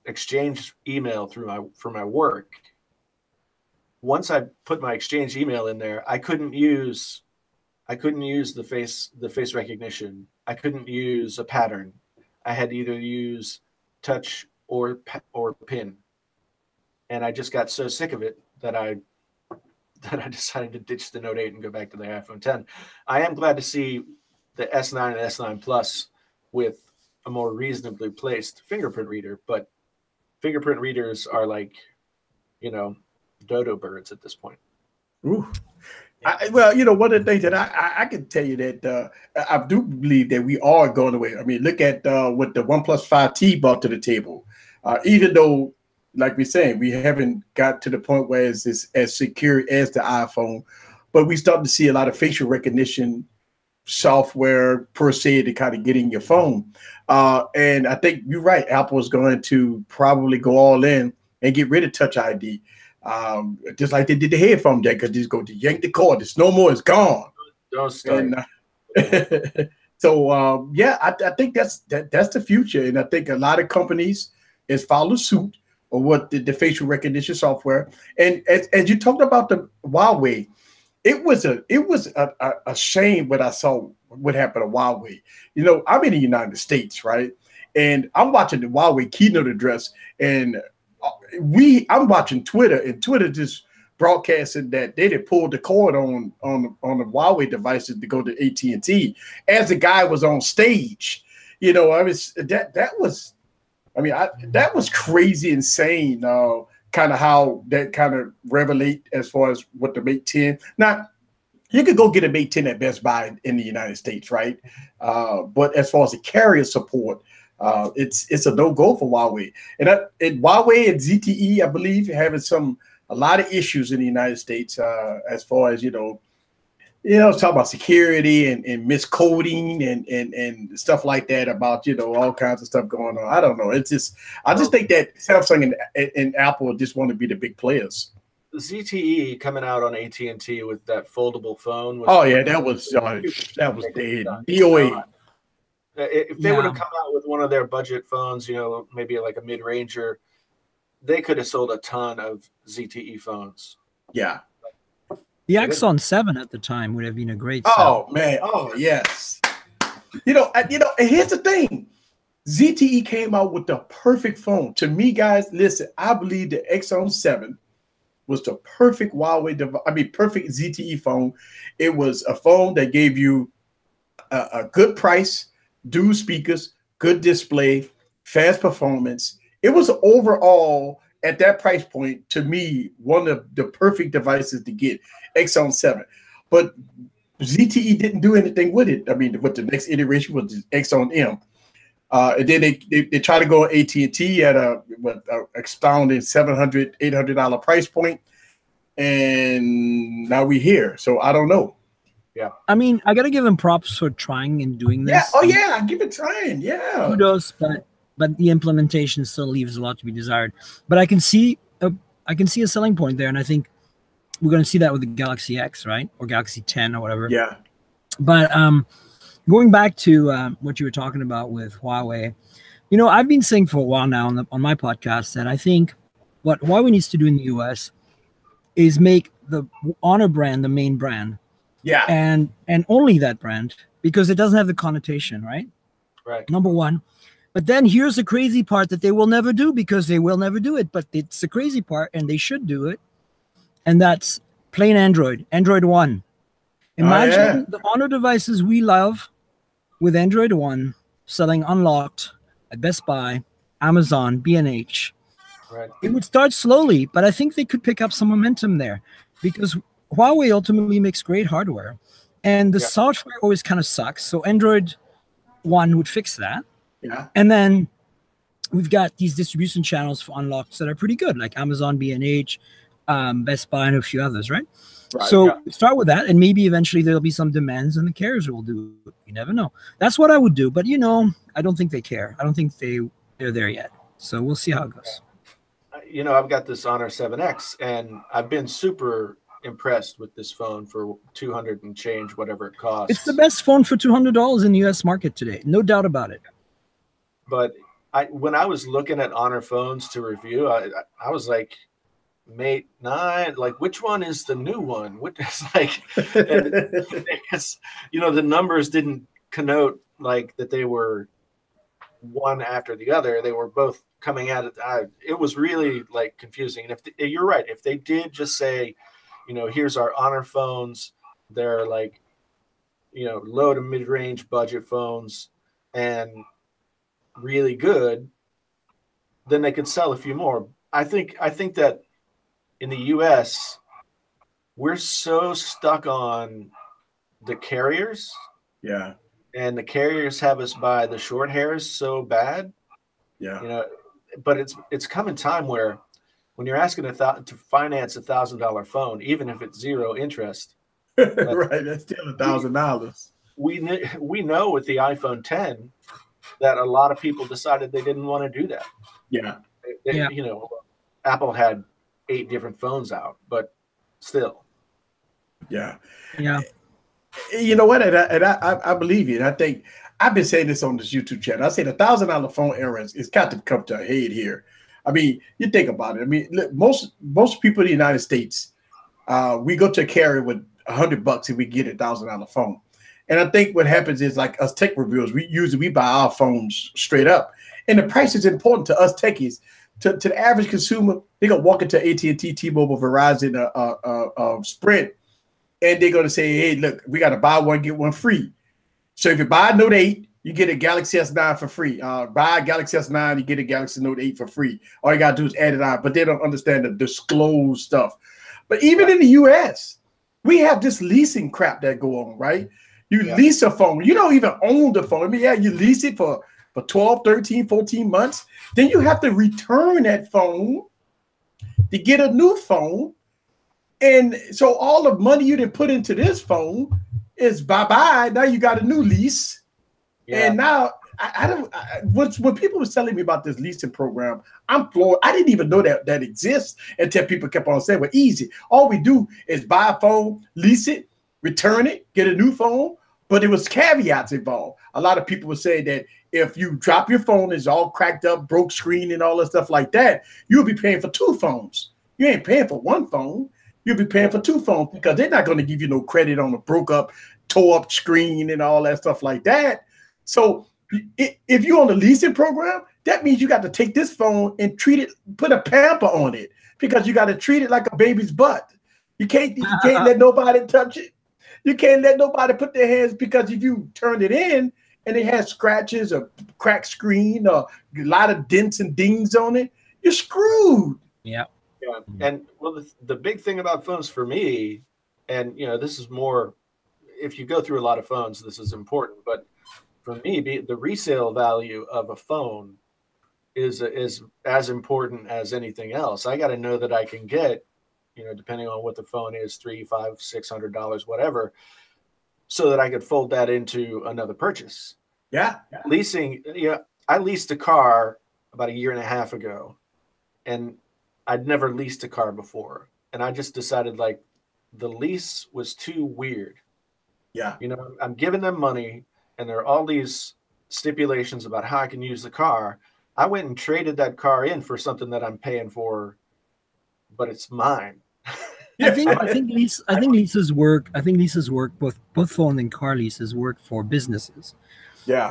Exchange email for my work. Once I put my Exchange email in there, I couldn't use the face recognition. I couldn't use a pattern. I had to either use touch or pin, and I just got so sick of it that I decided to ditch the Note 8 and go back to the iPhone 10. I am glad to see the S9 and S9 Plus with a more reasonably placed fingerprint reader, but fingerprint readers are like, dodo birds at this point. Ooh. One of the things that I can tell you that I do believe that we are going away. I mean, look at what the OnePlus 5T brought to the table. Even though, like we're saying, we haven't got to the point where it's as secure as the iPhone, but we start to see a lot of facial recognition software per se to kind of get in your phone. And I think you're right. Apple is going to probably go all in and get rid of Touch ID. Just like they did the headphone jack, because just go to yank the cord. It's no more. It's gone. Don't start. And, so I think that's the future, and I think a lot of companies is follow suit of what the facial recognition software. And as you talked about the Huawei, it was a shame what I saw what happened to Huawei. I'm in the United States, right? And I'm watching the Huawei keynote address, and I'm watching Twitter, and Twitter just broadcasted that they had pulled the cord on the Huawei devices to go to AT&T as the guy was on stage. That was crazy, insane. Kind of how that kind of revelate as far as what the Mate 10. Now, you could go get a Mate 10 at Best Buy in the United States, right? But as far as the carrier support, it's a no-go for Huawei. And Huawei and ZTE, I believe, having a lot of issues in the United States as far as, You know, talking about security and miscoding and stuff like that about, you know, all kinds of stuff going on. I don't know. It's just, I just think that Samsung and Apple just want to be the big players. ZTE coming out on AT&T with that foldable phone. Oh yeah, that was dead. DOA. If they would have come out with one of their budget phones, you know, maybe like a mid-ranger, they could have sold a ton of ZTE phones. Yeah. The Exxon 7 at the time would have been a great sell. Oh man, oh yes. You know, and here's the thing. ZTE came out with the perfect phone. To me, guys, listen, I believe the Exxon 7 was the perfect Huawei device. I mean, perfect ZTE phone. It was a phone that gave you a good price, dual speakers, good display, fast performance. It was overall at that price point, to me, one of the perfect devices to get, Exxon 7. But ZTE didn't do anything with it. I mean, what the next iteration was the Exxon M. And then they try to go AT&T at a astounding $700, $800 price point, and now we're here. So I don't know. Yeah, I mean, I gotta give them props for trying and doing this. Yeah, oh yeah, give it trying. Yeah, kudos, but the implementation still leaves a lot to be desired. But I can see a selling point there, and I think we're going to see that with the Galaxy X, right, or Galaxy 10 or whatever. Yeah. But going back to what you were talking about with Huawei, you know, I've been saying for a while now on my podcast that I think what Huawei needs to do in the US is make the Honor brand the main brand. Yeah. And only that brand, because it doesn't have the connotation, right? Right. Number one. But then here's the crazy part that they will never do, because they will never do it. But it's the crazy part, and they should do it. And that's plain Android One. Imagine the Honor devices we love with Android One selling unlocked at Best Buy, Amazon, B&H. Right. It would start slowly, but I think they could pick up some momentum there, because Huawei ultimately makes great hardware, and the software always kind of sucks. So Android One would fix that. Yeah. And then we've got these distribution channels for unlocks that are pretty good, like Amazon, B&H, Best Buy, and a few others, right? So start with that, and maybe eventually there'll be some demands and the carriers will do it. You never know. That's what I would do. But, you know, I don't think they care. I don't think they're there yet. So we'll see how it goes. You know, I've got this Honor 7X, and I've been super impressed with this phone for $200 and change, whatever it costs. It's the best phone for $200 in the U.S. market today. No doubt about it. But when I was looking at Honor phones to review, I was like, Mate 9, like, which one is the new one? What is like, because, you know, the numbers didn't connote like that they were one after the other. They were both coming at it. It was really like confusing. And if you're right, if they did just say, you know, here's our Honor phones, they're like, you know, low to mid-range budget phones and really good, then they could sell a few more. I think that in the US, we're so stuck on the carriers. Yeah. And the carriers have us by the short hairs so bad. Yeah. You know, but it's coming time where when you're asking to finance $1,000 phone, even if it's zero interest, right, that's still $1,000. We know with the iPhone 10 that a lot of people decided they didn't want to do that. Yeah. You know, Apple had 8 different phones out, but still. Yeah. Yeah. You know what? And I believe you. And I think I've been saying this on this YouTube channel. I say the $1,000 phone era is got to come to a head here. I mean, you think about it. I mean, look, most people in the United States, we go to a carrier with $100 and we get $1,000 phone. And I think what happens is, like us tech reviewers, we buy our phones straight up. And the price is important to us techies. To the average consumer, they're gonna walk into AT&T, T-Mobile, Verizon, Sprint, and they're gonna say, "Hey, look, we got to buy one get one free." So if you buy a Note 8, you get a Galaxy S9 for free. Buy a Galaxy S9, you get a Galaxy Note 8 for free. All you gotta do is add it on, but they don't understand the disclosed stuff. But even in the US, we have this leasing crap that go on, right? You lease a phone. You don't even own the phone. I mean, you lease it for 12, 13, 14 months. Then you have to return that phone to get a new phone. And so all the money you didn't put into this phone is bye-bye. Now you got a new lease. Yeah. And now when people were telling me about this leasing program, I'm floored. I didn't even know that exists until people kept on saying, well, easy. All we do is buy a phone, lease it, return it, get a new phone. But it was caveats involved. A lot of people would say that if you drop your phone, it's all cracked up, broke screen and all that stuff like that, you'll be paying for 2 phones. You ain't paying for 1 phone. You'll be paying for 2 phones because they're not going to give you no credit on a broke up, tore up screen and all that stuff like that. So if you're on the leasing program, that means you got to take this phone and treat it, put a pamper on it, because you got to treat it like a baby's butt. You can't let nobody touch it. You can't let nobody put their hands, because if you turn it in and it has scratches or cracked screen or a lot of dents and dings on it, you're screwed. Yeah. Yeah. And well, the big thing about phones for me, and this is more, if you go through a lot of phones, this is important, but for me, the resale value of a phone is as important as anything else. I got to know that I can get, depending on what the phone is, $300, $500, $600, whatever, so that I could fold that into another purchase. Yeah. Leasing, I leased a car about 1.5 years ago, and I'd never leased a car before. And I just decided, like, the lease was too weird. Yeah. I'm giving them money, and there are all these stipulations about how I can use the car. I went and traded that car in for something that I'm paying for, but it's mine. I think leases work. I think leases work, both phone and car leases work for businesses. Yeah.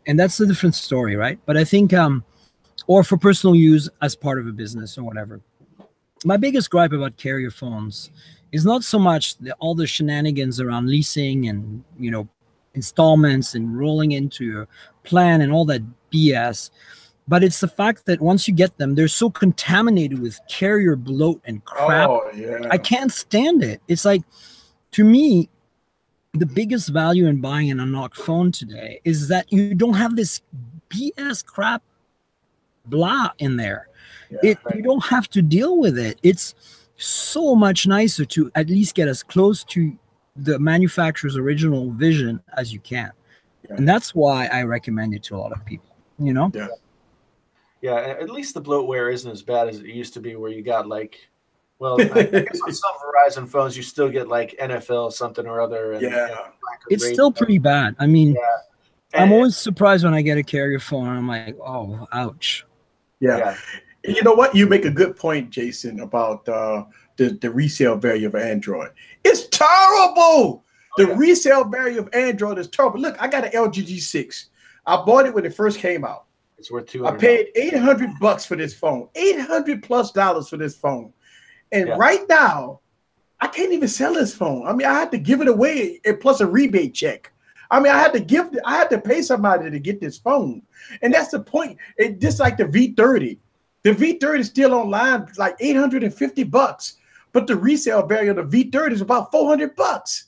And that's a different story, right? But I think or for personal use as part of a business or whatever. My biggest gripe about carrier phones is not so much all the shenanigans around leasing and installments and rolling into a plan and all that BS. But it's the fact that once you get them, they're so contaminated with carrier bloat and crap. Oh, yeah. I can't stand it. It's like, to me, the biggest value in buying an unlocked phone today is that you don't have this BS crap blah in there. Yeah, you don't have to deal with it. It's so much nicer to at least get as close to the manufacturer's original vision as you can. Yeah. And that's why I recommend it to a lot of people, Yeah. Yeah, at least the bloatware isn't as bad as it used to be, where you got I guess on some Verizon phones you still get like NFL something or other. And, it's still pretty bad. I mean, I'm always surprised when I get a carrier phone and I'm like, oh, ouch. Yeah. You know what? You make a good point, Jason, about the resale value of Android. It's terrible. The resale value of Android is terrible. Look, I got an LG G6. I bought it when it first came out. It's worth $200. I paid $800 for this phone, $800+ for this phone. And right now, I can't even sell this phone. I mean, I had to give it away and plus a rebate check. I mean, I had to pay somebody to get this phone. And that's the point. It just like the V30. The V30 is still online, it's like $850, but the resale value of the V30 is about $400.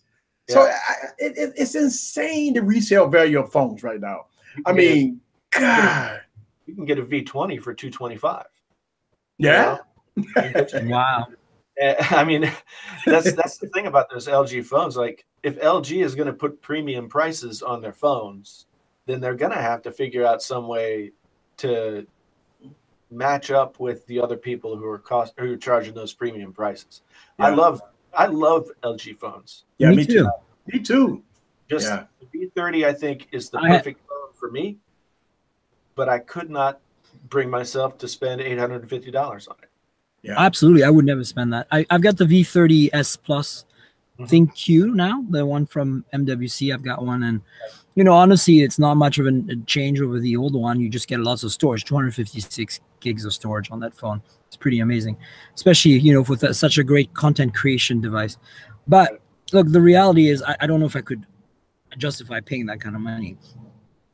So it's insane, the resale value of phones right now. I mean, God. You can get a V20 for $225. Yeah. Wow. I mean, that's the thing about those LG phones. Like, if LG is going to put premium prices on their phones, then they're going to have to figure out some way to match up with the other people who are charging those premium prices. Yeah. I love LG phones. Yeah, me too. Me too. Just the V30, I think, is the perfect phone for me, but I could not bring myself to spend $850 on it. Yeah, absolutely. I would never spend that. I've got the V30S Plus Think Q now, the one from MWC. I've got one, and honestly, it's not much of a change over the old one. You just get lots of storage, 256 gigs of storage on that phone. It's pretty amazing, especially with such a great content creation device. But look, the reality is, I don't know if I could justify paying that kind of money.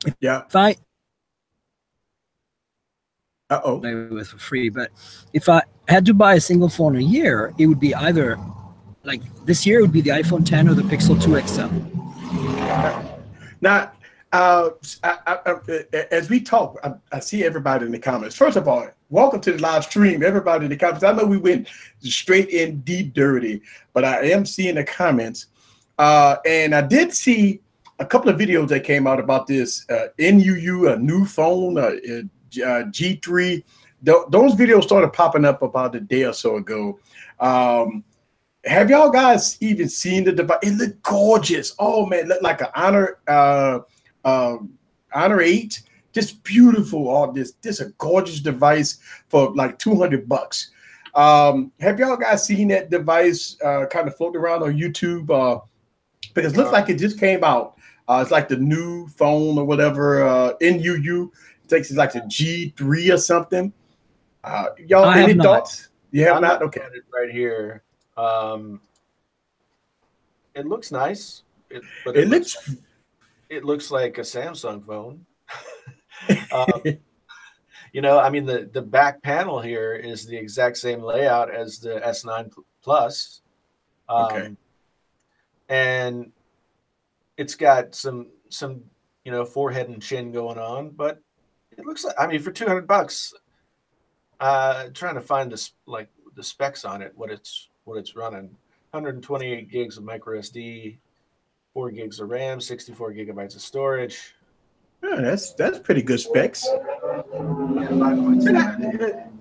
If I with for free, but if I had to buy a single phone a year, it would be either like this year it would be the iPhone 10 or the Pixel 2 XL. Now, As we talk, I see everybody in the comments. First of all, welcome to the live stream, everybody in the comments. I know we went straight in deep dirty, but I am seeing the comments. And I did see a couple of videos that came out about this NUU, a new phone, G3. Those videos started popping up about a day or so ago. Have y'all guys even seen the device? It looked gorgeous. Oh man, it looked like an Honor 8, just beautiful. All this a gorgeous device for like $200. Have y'all guys seen that device kind of floating around on YouTube? Because it looks like it just came out. It's like the new phone or whatever. NUU. It's like the G3 or something. Y'all, any thoughts? You have not? Okay. Right here. It looks nice. It looks like a Samsung phone. You know, I mean, the back panel here is the exact same layout as the S9 Plus. Okay. And it's got some you know, forehead and chin going on, but it looks like, I mean, for $200, trying to find this, like the specs on it, what it's running. 128 gigs of micro SD, 4 gigs of RAM, 64 gigabytes of storage. Yeah, that's pretty good specs.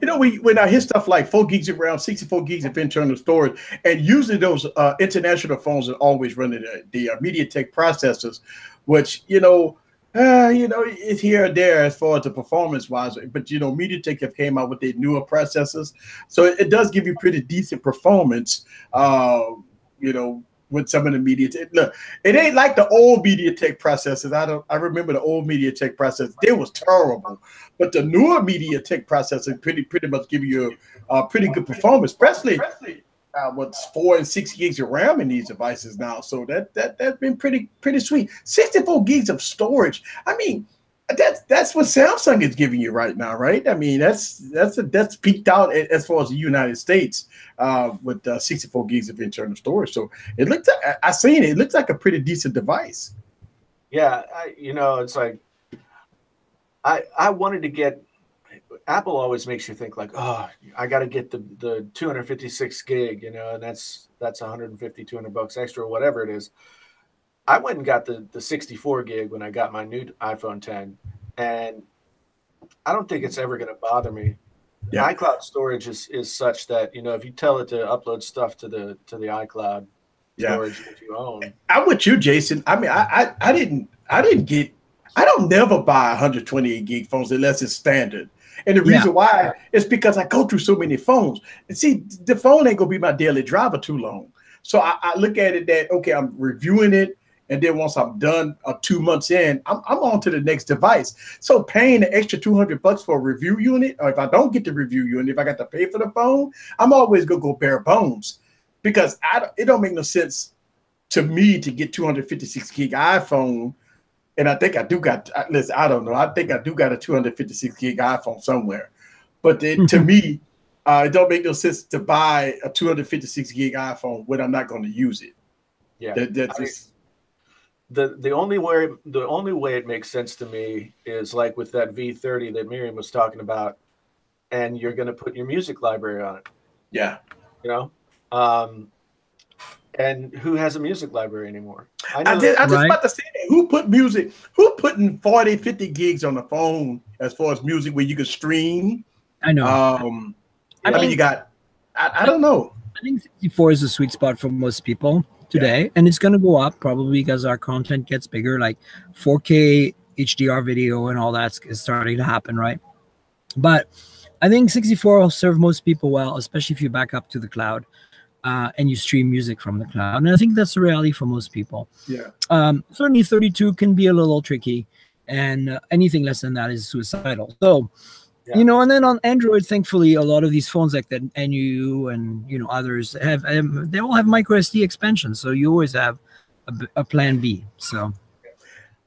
You know, when I hear stuff like 4 gigs of RAM, 64 gigs of internal storage, and usually those international phones are always running the MediaTek processors, which it's here or there as far as the performance wise. But you know, MediaTek have came out with their newer processors, so it does give you pretty decent performance. You know, with some of the MediaTek. Look, it ain't like the old MediaTek processors. I remember the old MediaTek processors. They was terrible. But the newer MediaTek processors pretty much give you a pretty good performance, especially what's 4 and 6 gigs of RAM in these devices now. So that's been pretty sweet. 64 gigs of storage. I mean, that's what Samsung is giving you right now, right? I mean, that's peaked out as far as the United States with 64 gigs of internal storage. So it looks like I seen it. It looks like a pretty decent device. Yeah, it's like I wanted to get. Apple always makes you think like, oh, I got to get the 256 gig, you know, and that's $150, $200 extra or whatever it is. I went and got the 64 gig when I got my new iPhone 10, and I don't think it's ever going to bother me. Yeah. iCloud storage is such that, you know, if you tell it to upload stuff to the iCloud storage that you own. I'm with you, Jason. I mean, I don't never buy 128 gig phones unless it's standard. And the reason why is because I go through so many phones. And see, the phone ain't gonna be my daily driver too long. So I look at it that, okay, I'm reviewing it. And then once I'm done 2 months in, I'm on to the next device. So paying the extra $200 for a review unit, or if I don't get the review unit, if I got to pay for the phone, I'm always gonna go bare bones, because it don't make no sense to me to get 256 gig iPhone. And I think I do got, listen, I don't know. I think I do got a 256 gig iPhone somewhere. But to me, it don't make no sense to buy a 256 gig iPhone when I'm not going to use it. Yeah. The only way it makes sense to me is like with that V30 that Myriam was talking about, and you're going to put your music library on it. Yeah. You know? And who has a music library anymore? I just about to say that. Who putting 40, 50 gigs on the phone as far as music where you can stream? I know. I mean, you got, I don't know. I think 64 is a sweet spot for most people today, and it's going to go up probably because our content gets bigger, like 4K HDR video and all that is starting to happen, right? But I think 64 will serve most people well, especially if you back up to the cloud. And you stream music from the cloud. And I think that's the reality for most people. Yeah. Certainly 32 can be a little tricky, and anything less than that is suicidal. So, you know, and then on Android, thankfully, a lot of these phones like the NU and, you know, others have, they all have micro SD expansion. So you always have a plan B. So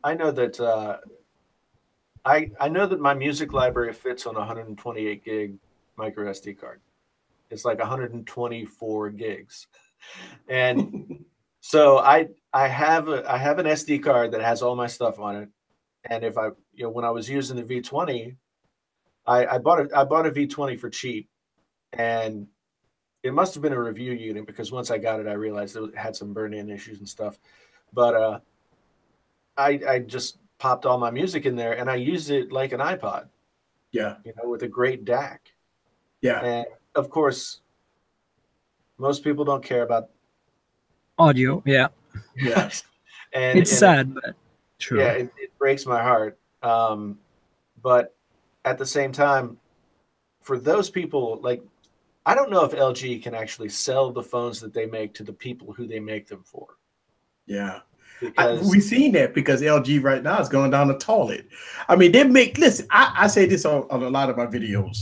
I know that, I know that my music library fits on a 128 gig micro SD card. It's like 124 gigs. And so I have an SD card that has all my stuff on it. And if when I was using the V20, I bought a V20 for cheap, and it must have been a review unit, because once I got it, I realized it had some burn-in issues and stuff. But I just popped all my music in there, and I used it like an iPod. Yeah. With a great DAC. Yeah. And of course, most people don't care about audio. Yeah. Yes. And it's sad, but true. Yeah, it breaks my heart. But at the same time, for those people, like, I don't know if LG can actually sell the phones that they make to the people who they make them for. Yeah. Because we've seen that, because LG right now is going down the toilet. I mean, listen, I say this on a lot of my videos.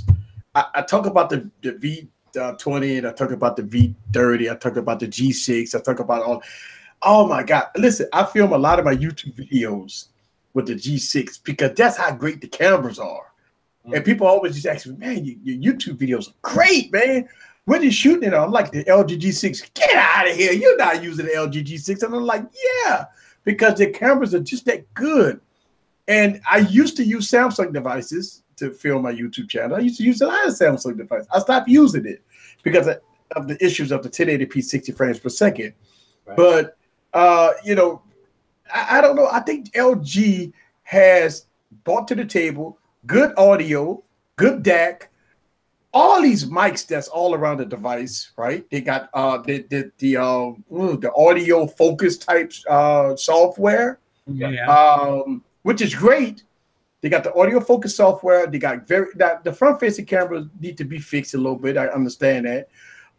I talk about the V20, and I talk about the V30, I talk about the G6, I talk about oh my God. Listen, I film a lot of my YouTube videos with the G6 because that's how great the cameras are. And people always just ask me, man, your YouTube videos are great, man. When you shooting it on? I'm like, the LG G6, get out of here. You're not using the LG G6. And I'm like, yeah, because the cameras are just that good. And I used to use Samsung devices to film my YouTube channel. I used to use a lot of Samsung devices. I stopped using it because of the issues of the 1080p 60 frames per second. Right. But, I don't know. I think LG has brought to the table good audio, good DAC, all these mics that's all around the device, right? They got the audio focus type software, which is great. They got the audio focus software. They got the front facing cameras need to be fixed a little bit. I understand that,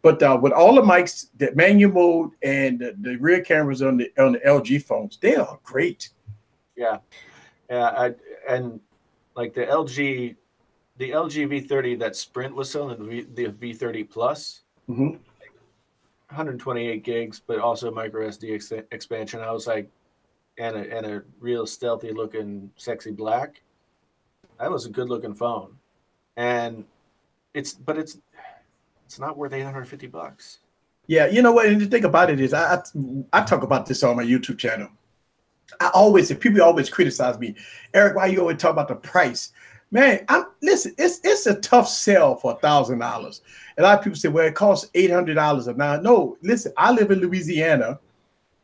but with all the mics, the manual mode, and the rear cameras on the LG phones, they are great. Yeah, and like the LG V30 that Sprint was selling, the V30 Plus, 128 gigs, but also micro SD expansion. I was like, and a real stealthy looking, sexy black. That was a good looking phone, and it's not worth $850. Yeah, you know what? And the thing about it is, I talk about this on my YouTube channel. People always criticize me, Eric, why you always talk about the price? Man, listen, it's a tough sell for $1,000. A lot of people say, well, it costs $800 a month. No, listen, I live in Louisiana,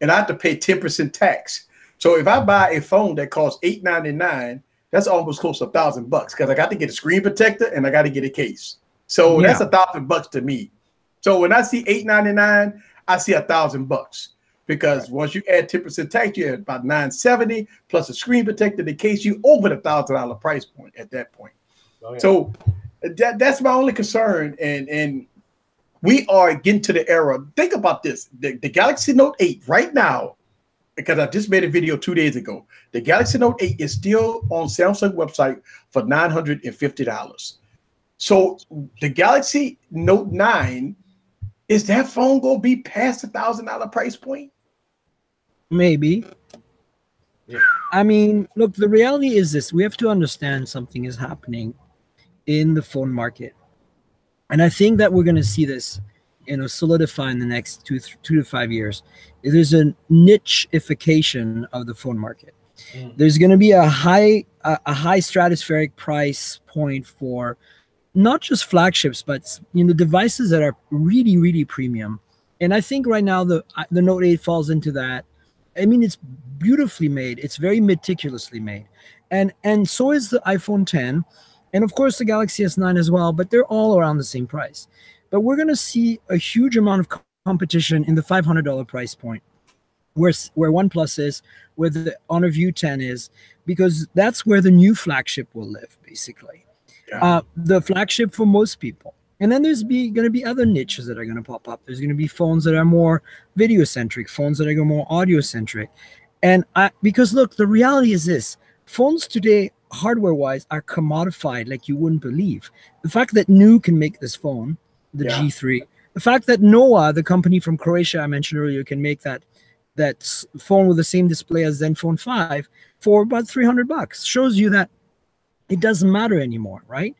and I have to pay 10% tax. So if I buy a phone that costs $899, that's almost close to $1,000 because I got to get a screen protector and I got to get a case. So that's $1,000 to me. So when I see $899, I see $1,000 because once you add 10% tax, you're at about $970 plus a screen protector, the case, you over the $1,000 price point at that point. Oh, yeah. So that's my only concern, and we are getting to the era. Think about this: the Galaxy Note 8 right now, because I just made a video 2 days ago. The Galaxy Note 8 is still on Samsung website for $950. So the Galaxy Note 9, is that phone gonna be past $1,000 price point? Maybe. Yeah. I mean, look, the reality is this: we have to understand something is happening in the phone market, and I think that we're going to see this, solidify in the next 2 to 5 years. There's a nicheification of the phone market. There's going to be a high stratospheric price point for not just flagships, but devices that are really, really premium. And I think right now the Note 8 falls into that. I mean, it's beautifully made. It's very meticulously made, and so is the iPhone 10, and of course the Galaxy S9 as well. But they're all around the same price. But we're going to see a huge amount of competition in the $500 price point, where OnePlus is, where the Honor View 10 is, because that's where the new flagship will live, basically. Yeah. The flagship for most people. And then there's going to be other niches that are going to pop up. There's going to be phones that are more video-centric, phones that are more audio-centric. And because, look, the reality is this. Phones today, hardware-wise, are commodified like you wouldn't believe. The fact that Nu can make this phone, the G3, the fact that Noah, the company from Croatia I mentioned earlier, can make that phone with the same display as Zenfone 5 for about $300 shows you that it doesn't matter anymore, right?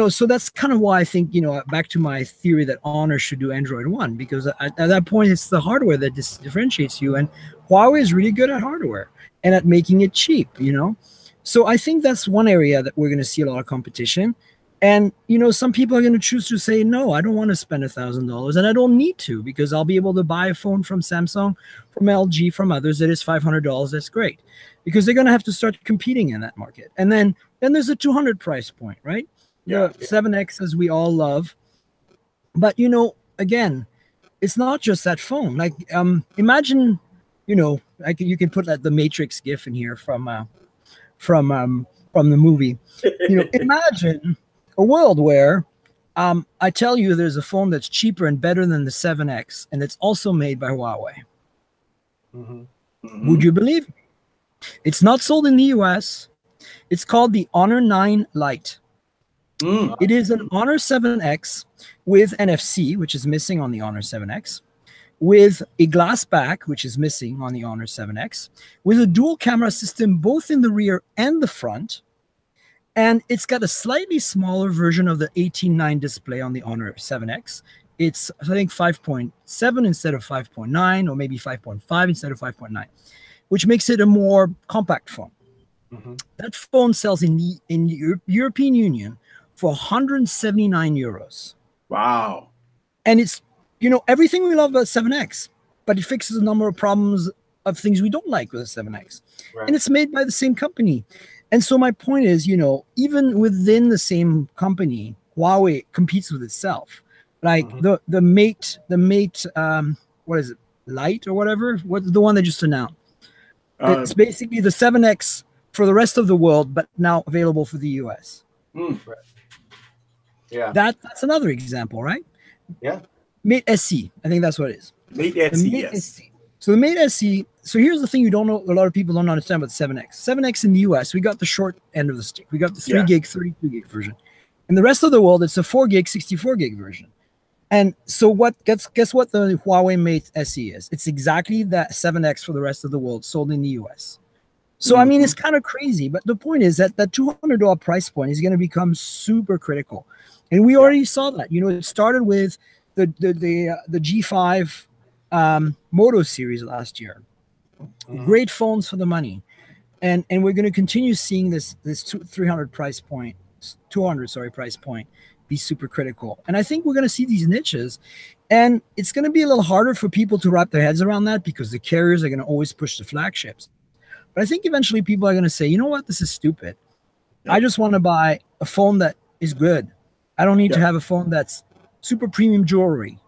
So that's kind of why I think, back to my theory that Honor should do Android One, because at that point, it's the hardware that differentiates you. And Huawei is really good at hardware. and at making it cheap, So I think that's one area that we're going to see a lot of competition. And, some people are going to choose to say, no, I don't want to spend $1,000 and I don't need to, because I'll be able to buy a phone from Samsung, from LG, from others that is $500. That's great, because they're going to have to start competing in that market. And then there's a 200 price point, right? The 7X, as we all love. But, again, it's not just that phone. Like, imagine, like you can put the Matrix GIF in here from the movie. Imagine a world where I tell you there's a phone that's cheaper and better than the 7X, and it's also made by Huawei. Would you believe me? It's not sold in the US. It's called the Honor 9 Lite. It is an Honor 7X with NFC, which is missing on the Honor 7X, with a glass back, which is missing on the Honor 7X, with a dual camera system both in the rear and the front. And it's got a slightly smaller version of the 18.9 display on the Honor 7X. It's, I think, 5.7 instead of 5.9, or maybe 5.5 instead of 5.9, which makes it a more compact phone. That phone sells in the European Union for 179 euros. Wow. And it's, everything we love about 7X, but it fixes a number of problems of things we don't like with the 7X. Right. And it's made by the same company. And so my point is, even within the same company, Huawei competes with itself. Like the Mate, what is it, Lite or whatever? What's the one they just announced? It's basically the 7X for the rest of the world, but now available for the US. Right. Yeah. That's another example, right? Yeah. Mate SE, I think that's what it is. Mate SE, yes. SE. So the Mate SE, so here's the thing you don't know, a lot of people don't understand about the 7X. 7X in the US, we got the short end of the stick. We got the 3 gig, 32 gig version. In the rest of the world, it's a 4 gig, 64 gig version. And so guess what the Huawei Mate SE is? It's exactly that 7X for the rest of the world, sold in the US. So, I mean, it's kind of crazy, but the point is that $200 price point is going to become super critical. And we already saw that. It started with the G5 Moto series last year. Great phones for the money. And we're going to continue seeing this 200 price point be super critical. And I think we're going to see these niches, and it's going to be a little harder for people to wrap their heads around that, because the carriers are going to always push the flagships. But I think eventually people are going to say, you know what, this is stupid. I just want to buy a phone that is good. I don't need to have a phone that's super premium jewelry,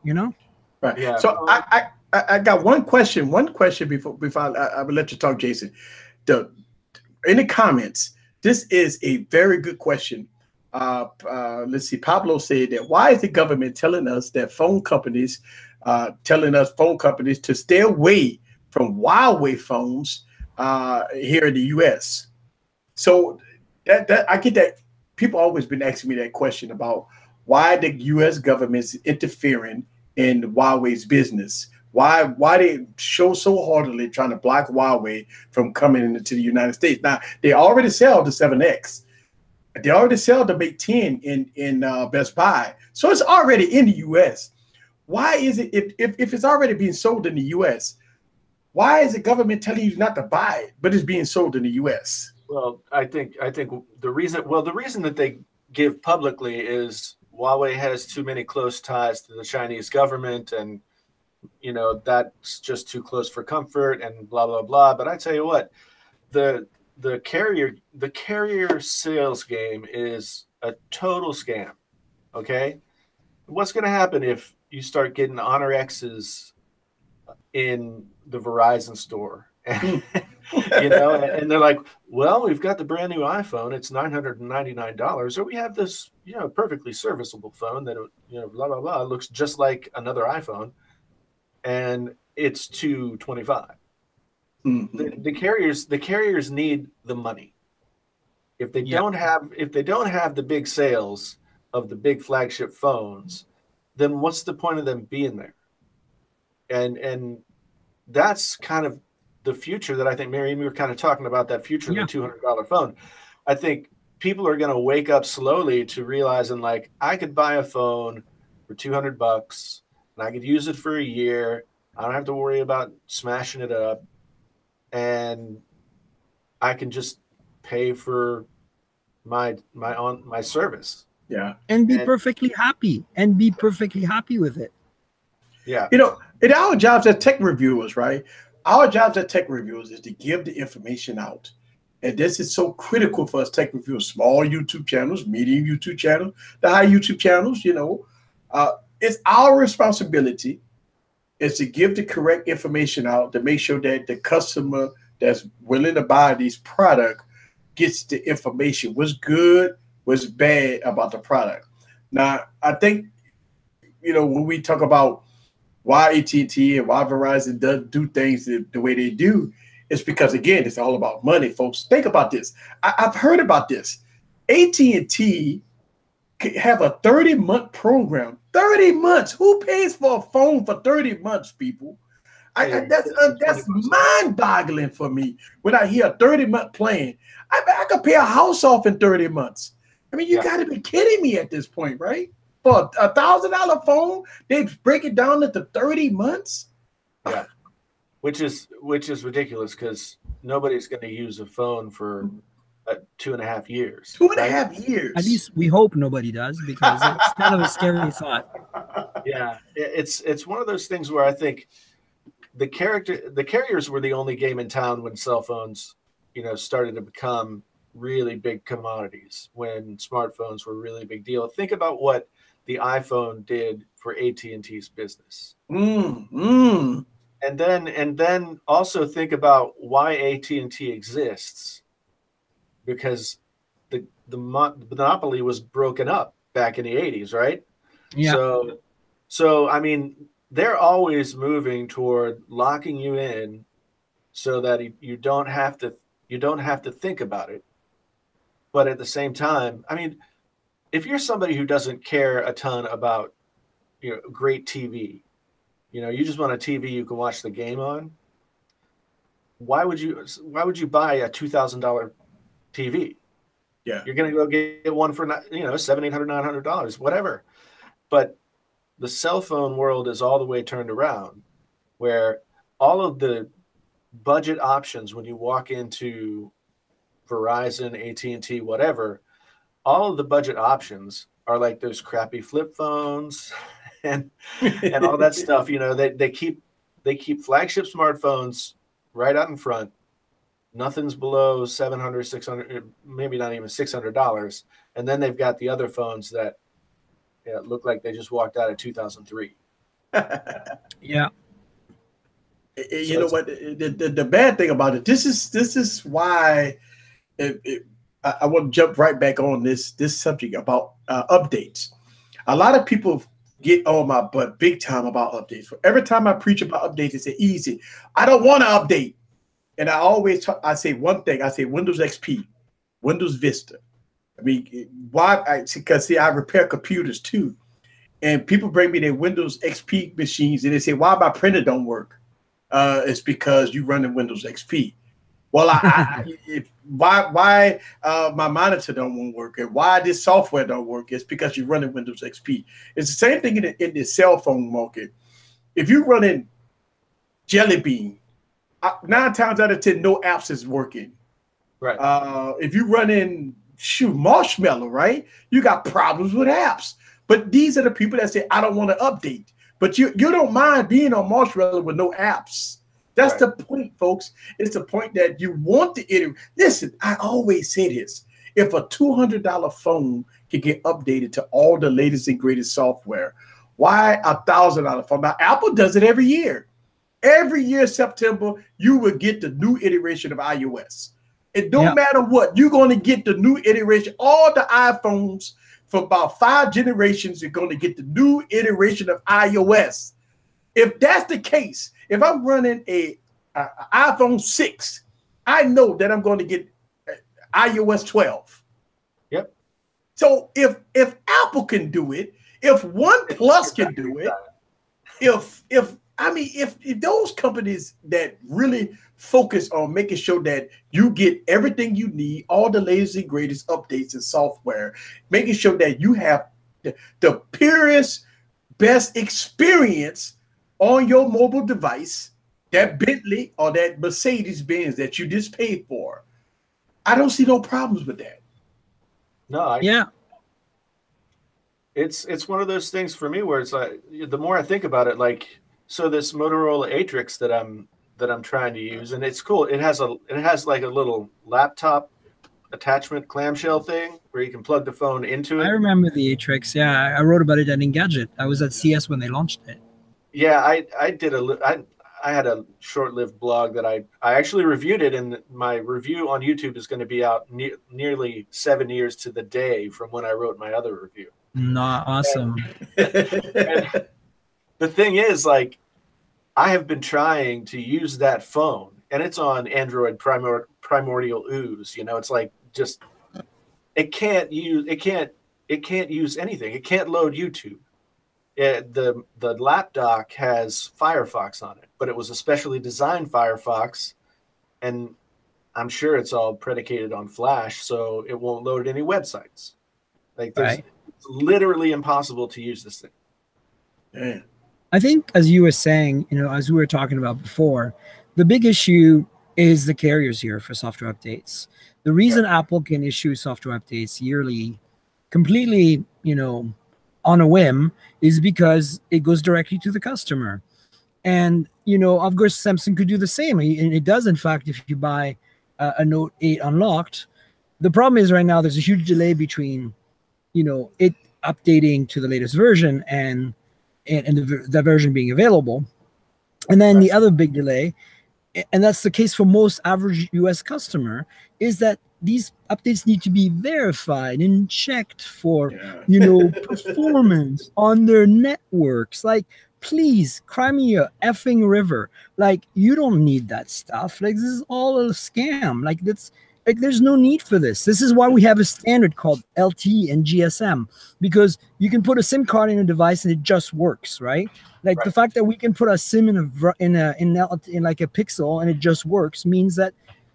Right. Yeah. So I got one question before I will let you talk, Jason. In the comments, this is a very good question. Let's see. Pablo said that, why is the government telling us phone companies to stay away from Huawei phones here in the US? So that I get that. People always been asking me that question about why the US government's interfering in Huawei's business. Why they show so heartily trying to block Huawei from coming into the United States. Now, they already sell the 7X. They already sell the Mate 10 in Best Buy. So it's already in the US. Why is it, if it's already being sold in the US, why is the government telling you not to buy it, but it's being sold in the US? Well, I think the reason that they give publicly is Huawei has too many close ties to the Chinese government, and that's just too close for comfort, and blah blah blah. But I tell you what, the carrier sales game is a total scam. Okay, what's going to happen if you start getting Honor X's in the Verizon store? And they're like, well, we've got the brand new iPhone. It's $999, or we have this, perfectly serviceable phone that, blah, blah, blah, looks just like another iPhone, and it's $225. The carriers need the money. If they don't have the big sales of the big flagship phones, then what's the point of them being there? And that's kind of the future that I think, Myriam, you were kind of talking about, that future of the $200 phone. I think people are going to wake up slowly to realizing, like, I could buy a phone for $200 and I could use it for a year. I don't have to worry about smashing it up. And I can just pay for my service. Yeah. And be perfectly happy with it. Yeah. You know, in our jobs as tech reviewers, right? Our jobs as tech reviewers is to give the information out. And this is so critical for us tech reviewers, small YouTube channels, medium YouTube channels, the high YouTube channels, you know. It's our responsibility is to give the correct information out to make sure that the customer that's willing to buy these product gets the information, what's good, what's bad about the product. Now, I think, you know, when we talk about why AT&T and why Verizon does do things the way they do, it's because, again, it's all about money, folks. Think about this. I've heard about this. AT&T have a 30-month program. 30 months. Who pays for a phone for 30 months, people? That's mind-boggling for me when I hear a 30-month plan. I could pay a house off in 30 months. I mean, you got to be kidding me at this point, right? For a $1,000 phone, they break it down into 30 months. Yeah, which is ridiculous because nobody's going to use a phone for 2.5 years. 2.5 years. At least we hope nobody does, because it's kind of a scary thought. Yeah, it's one of those things where I think the carriers were the only game in town when cell phones, you know, started to become really big commodities, when smartphones were a really big deal. Think about what the iPhone did for AT&T's business. Mm. And then also think about why AT&T exists, because the monopoly was broken up back in the 80s, right? Yeah. So I mean, they're always moving toward locking you in so that you don't have to think about it. But at the same time, I mean, if you're somebody who doesn't care a ton about, you know, great TV, you know, you just want a TV you can watch the game on, why would you buy a $2,000 TV? Yeah. You're going to go get one for, you know, $700, $800, $900, whatever. But the cell phone world is all the way turned around, where all of the budget options when you walk into Verizon, AT&T, whatever, all of the budget options are like those crappy flip phones and all that stuff. You know, they keep flagship smartphones right out in front. Nothing's below $700, $600, maybe not even $600. And then they've got the other phones that look like they just walked out of 2003. Yeah. You know what? The bad thing about it, this is why I want to jump right back on this subject about updates. A lot of people get on my butt big time about updates. Every time I preach about updates, it's easy. I don't want to update. And I always I say one thing. I say Windows XP, Windows Vista. I mean, why? Because I repair computers too. And people bring me their Windows XP machines and they say, why my printer don't work? It's because you run in Windows XP. Well, why my monitor don't work and why this software don't work? It's because you're running Windows XP. It's the same thing in the cell phone market. If you're running Jelly Bean, 9 times out of 10, no apps is working. Right. If you're running Marshmallow, right, you got problems with apps. But these are the people that say, I don't want to update. But you don't mind being on Marshmallow with no apps. That's right. The point, folks. It's the point that you want to iterate. Listen, I always say this. If a $200 phone can get updated to all the latest and greatest software, why a $1,000 phone? Now, Apple does it every year. Every year, September, you will get the new iteration of iOS. It don't matter what. You're going to get the new iteration. All the iPhones for about 5 generations are going to get the new iteration of iOS. If that's the case, if I'm running a iPhone 6, I know that I'm going to get iOS 12. Yep. So if Apple can do it, if OnePlus can do it, if those companies that really focus on making sure that you get everything you need, all the latest and greatest updates and software, making sure that you have the purest, best experience on your mobile device, that Bentley or that Mercedes-Benz that you just paid for, I don't see no problems with that. No, Yeah. It's one of those things for me where it's like the more I think about it, like so this Motorola Atrix that I'm trying to use, and it's cool. It has like a little laptop attachment clamshell thing where you can plug the phone into I it. remember the Atrix. Yeah, I wrote about it at Engadget. I was at CS when they launched it. Yeah, I had a short-lived blog that I actually reviewed it, and my review on YouTube is going to be out nearly 7 years to the day from when I wrote my other review. Not awesome. And the thing is, like, I have been trying to use that phone, and it's on Android primordial ooze. You know, it's like just it can't use anything. It can't load YouTube. The lap dock has Firefox on it, but it was a specially designed Firefox, and I'm sure it's all predicated on Flash, so it won't load any websites. Like, it's literally impossible to use this thing. Yeah. I think, as you were saying, as we were talking about before, the big issue is the carriers here for software updates. The reason Apple can issue software updates yearly, completely, on a whim, is because it goes directly to the customer. And, of course, Samsung could do the same. And it does, in fact, if you buy a Note 8 unlocked. The problem is right now there's a huge delay between, it updating to the latest version and the version being available. And then the other big delay, and that's the case for most average US customer, is that these updates need to be verified and checked for, performance on their networks. Like, please, cry me a effing river. Like, you don't need that stuff. Like, this is all a scam. Like, there's no need for this. This is why we have a standard called LTE and GSM, because you can put a SIM card in a device and it just works, right? Like the fact that we can put a SIM in like a Pixel and it just works means that,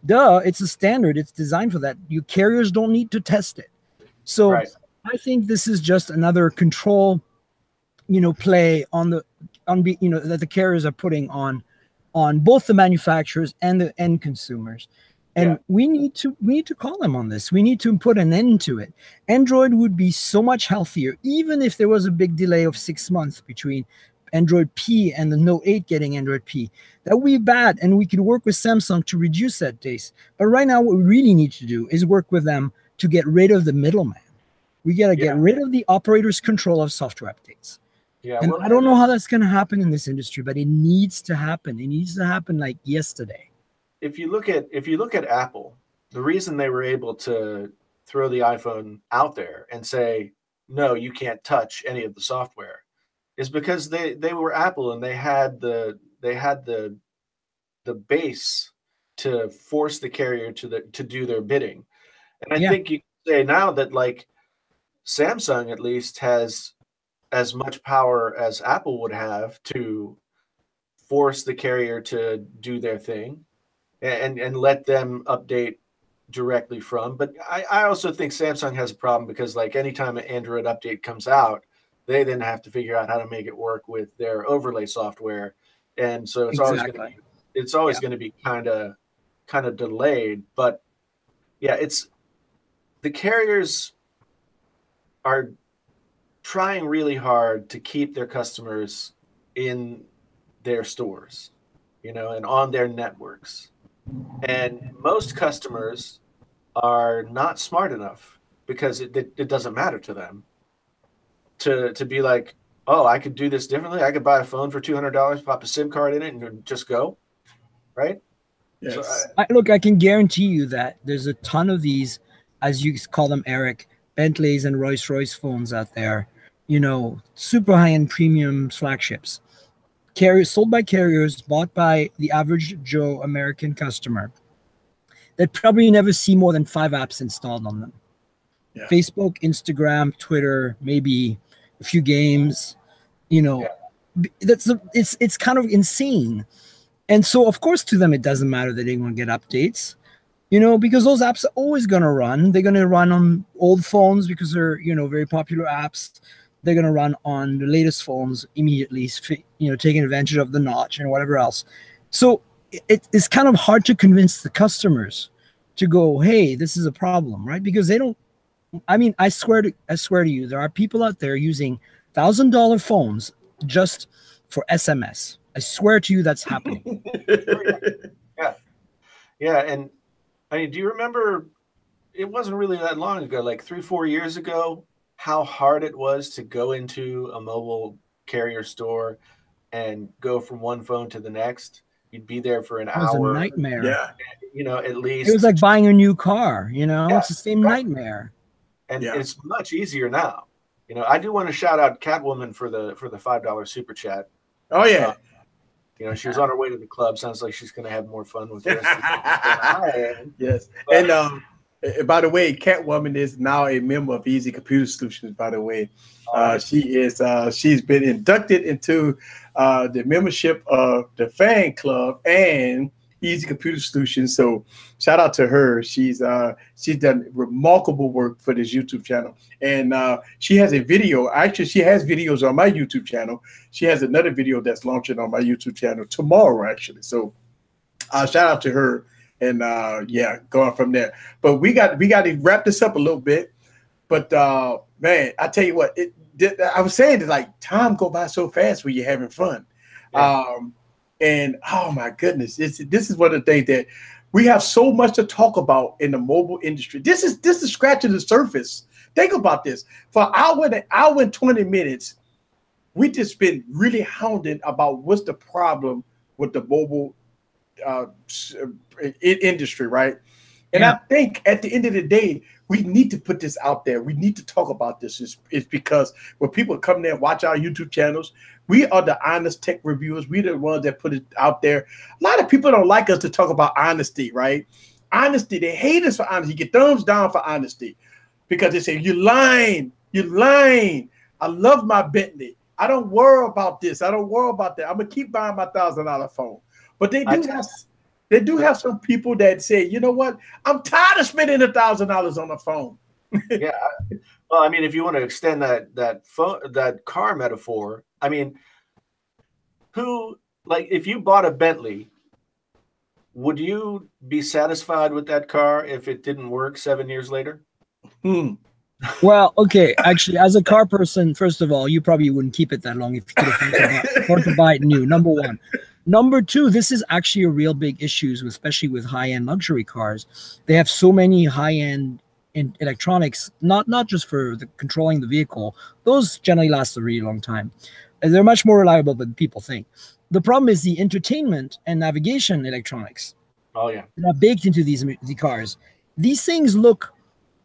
it's a standard. It's designed for that. You carriers don't need to test it. So I think this is just another control, play that the carriers are putting on both the manufacturers and the end consumers. And we need to call them on this. We need to put an end to it. Android would be so much healthier, even if there was a big delay of 6 months between Android P and the Note 8 getting Android P. That would be bad, and we could work with Samsung to reduce that days. But right now, what we really need to do is work with them to get rid of the middleman. We got to get rid of the operator's control of software updates. Yeah, and I don't know how that's going to happen in this industry, but it needs to happen. It needs to happen like yesterday. If you look at Apple, the reason they were able to throw the iPhone out there and say, no, you can't touch any of the software, is because they were Apple, and they had the base to force the carrier to do their bidding. And I think you can say now that, like, Samsung at least has as much power as Apple would have to force the carrier to do their thing. And let them update directly from. But I also think Samsung has a problem because, like, anytime an Android update comes out, they then have to figure out how to make it work with their overlay software, and so it's always going to be kind of delayed. But yeah, the carriers are trying really hard to keep their customers in their stores, and on their networks. And most customers are not smart enough, because it doesn't matter to them to be like, oh, I could do this differently. I could buy a phone for $200, pop a SIM card in it, and just go, right? Yes. So I can guarantee you that there's a ton of these, as you call them, Eric, Bentleys and Rolls-Royce phones out there, super high-end premium flagships. Carriers sold by carriers, bought by the average Joe American customer, that probably never see more than 5 apps installed on them. Yeah. Facebook, Instagram, Twitter, maybe a few games. It's kind of insane. And so, of course, to them, it doesn't matter that they want to get updates, because those apps are always going to run. They're going to run on old phones because they're, very popular apps. They're going to run on the latest phones immediately, taking advantage of the notch and whatever else. So it's kind of hard to convince the customers to go, hey, this is a problem, right? Because they don't. I mean, I swear to you, there are people out there using $1,000 phones just for SMS. I swear to you, that's happening. Yeah, yeah, and I mean, do you remember? It wasn't really that long ago, like 3-4 years ago, how hard it was to go into a mobile carrier store and go from one phone to the next. You'd be there for an It was a hour. nightmare. Yeah. You know, at least It was like buying a new car. You know, Yeah, it's the same exactly. nightmare. And Yeah. it's much easier now. You know, I do want to shout out Catwoman for the $5 super chat. Oh yeah. You know, she was on her way to the club. Sounds like she's going to have more fun with the rest of the than I am. Yes. But, And by the way, Catwoman is now a member of Easy Computer Solutions. By the way, she's been inducted into the membership of the fan club and Easy Computer Solutions. So shout out to her. She's done remarkable work for this YouTube channel, and she has a video. Actually, she has videos on my YouTube channel. She has another video that's launching on my YouTube channel tomorrow, actually. So shout out to her. And yeah, going from there. But we got to wrap this up a little bit. But man, I tell you what, I was saying that like time go by so fast when you're having fun. Yeah. And oh my goodness, this is one of the things that we have so much to talk about in the mobile industry. This is scratching the surface. Think about this. For an hour and 20 minutes, we just been really hounding about what's the problem with the mobile industry, right? And I think at the end of the day, we need to put this out there. We need to talk about this. It's because when people come there and watch our YouTube channels, we are the honest tech reviewers. We're the ones that put it out there. A lot of people don't like us to talk about honesty, right? Honesty, they hate us for honesty. You get thumbs down for honesty because they say, you're lying. You're lying. I love my Bentley. I don't worry about this. I don't worry about that. I'm going to keep buying my $1,000 phone. But they do have some people that say, you know what? I'm tired of spending $1,000 on a phone. Yeah. Well, I mean, if you want to extend that car metaphor, I mean, if you bought a Bentley, would you be satisfied with that car if it didn't work 7 years later? Well, okay. Actually, as a car person, first of all, you probably wouldn't keep it that long if you could afford to buy it new. Number one. Number two, this is actually a real big issue, especially with high-end luxury cars. They have so many high-end electronics, not just for controlling the vehicle. Those generally last a really long time. And they're much more reliable than people think. The problem is the entertainment and navigation electronics. Oh, yeah. They're baked into the cars. These things look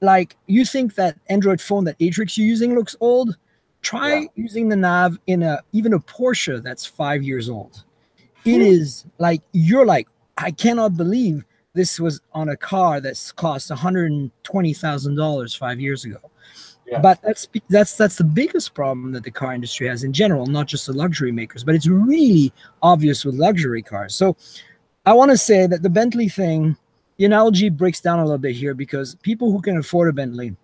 like, you think that Android phone that Atrix you're using looks old? Try using the nav in even a Porsche that's 5 years old. It is like, you're like, I cannot believe this was on a car that's cost $120,000 5 years ago. Yeah. But that's the biggest problem that the car industry has in general, not just the luxury makers, but it's really obvious with luxury cars. So I want to say that the Bentley thing, the analogy breaks down a little bit here, because people who can afford a Bentley,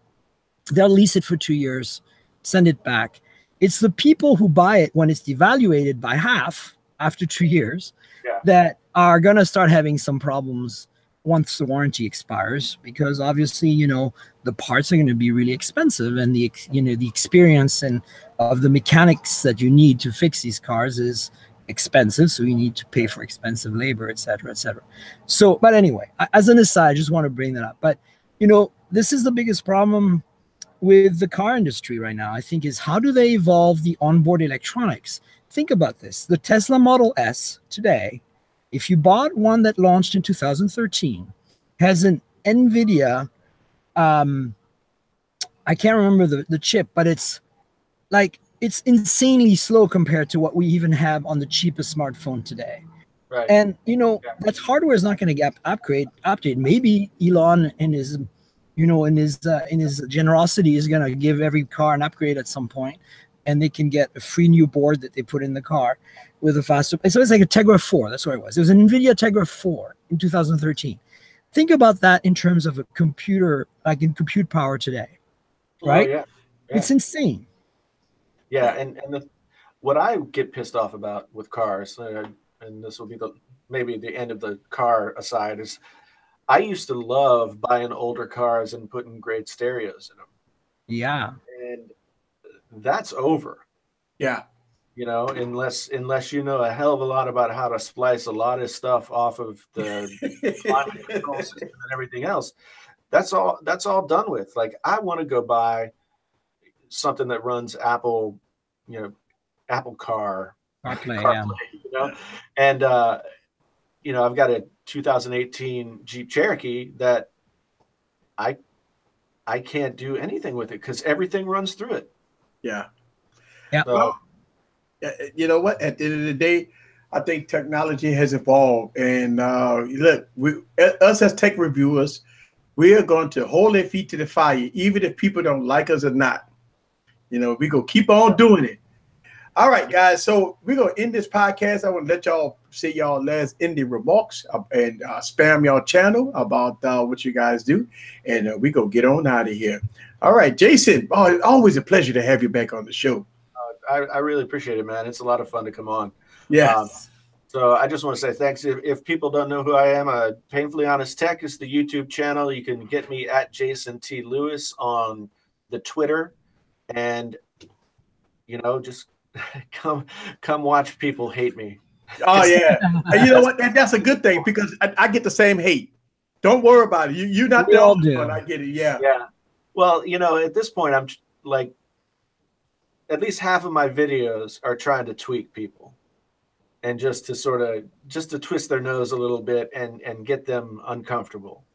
they'll lease it for 2 years, send it back. It's the people who buy it when it's devaluated by half after 2 years that are going to start having some problems once the warranty expires, because obviously, you know, the parts are going to be really expensive, and the experience and of the mechanics that you need to fix these cars is expensive. So you need to pay for expensive labor, et cetera, et cetera. So, but anyway, as an aside, I just want to bring that up. But, you know, this is the biggest problem with the car industry right now, I think, is how do they evolve the onboard electronics? Think about this. The Tesla Model S today, if you bought one that launched in 2013, has an NVIDIA, I can't remember the chip, but it's insanely slow compared to what we even have on the cheapest smartphone today. Right. And, you know, that hardware is not going to get update. Maybe Elon in his generosity is going to give every car an upgrade at some point, and they can get a free new board that they put in the car with a faster. So it's like a Tegra 4. That's what it was. It was an NVIDIA Tegra 4 in 2013. Think about that in terms of a computer, like in compute power today, right? Oh, yeah. It's insane. Yeah, and what I get pissed off about with cars, and this will be maybe the end of the car aside, is I used to love buying older cars and putting great stereos in them. Yeah. And that's over. Yeah. You know, unless you know a hell of a lot about how to splice a lot of stuff off of the climate control system and everything else, that's all done with. Like, I want to go buy something that runs Apple, Apple CarPlay, Yeah. you know, and I've got a 2018 Jeep Cherokee that I can't do anything with it because everything runs through it. Yeah. Yeah. So, Well, you know what? At the end of the day, I think technology has evolved, and look, us as tech reviewers, we are going to hold their feet to the fire, even if people don't like us or not. You know, we go keep on doing it. All right, guys. So we're gonna end this podcast. I want to let y'all say y'all last ending remarks and spam y'all channel about what you guys do, and we go get on out of here. All right, Jason. Oh, it's always a pleasure to have you back on the show. I really appreciate it, man. It's a lot of fun to come on. Yes. So I just want to say thanks. If people don't know who I am, Painfully Honest Tech is the YouTube channel. You can get me at Jason T. Lewis on the Twitter, and just come watch people hate me. Oh yeah. And you know what? That's a good thing because I get the same hate. Don't worry about it. You're not the only one. I get it. Yeah. Yeah. Well, at this point, I'm like, at least half of my videos are trying to tweak people, and just to twist their nose a little bit and get them uncomfortable.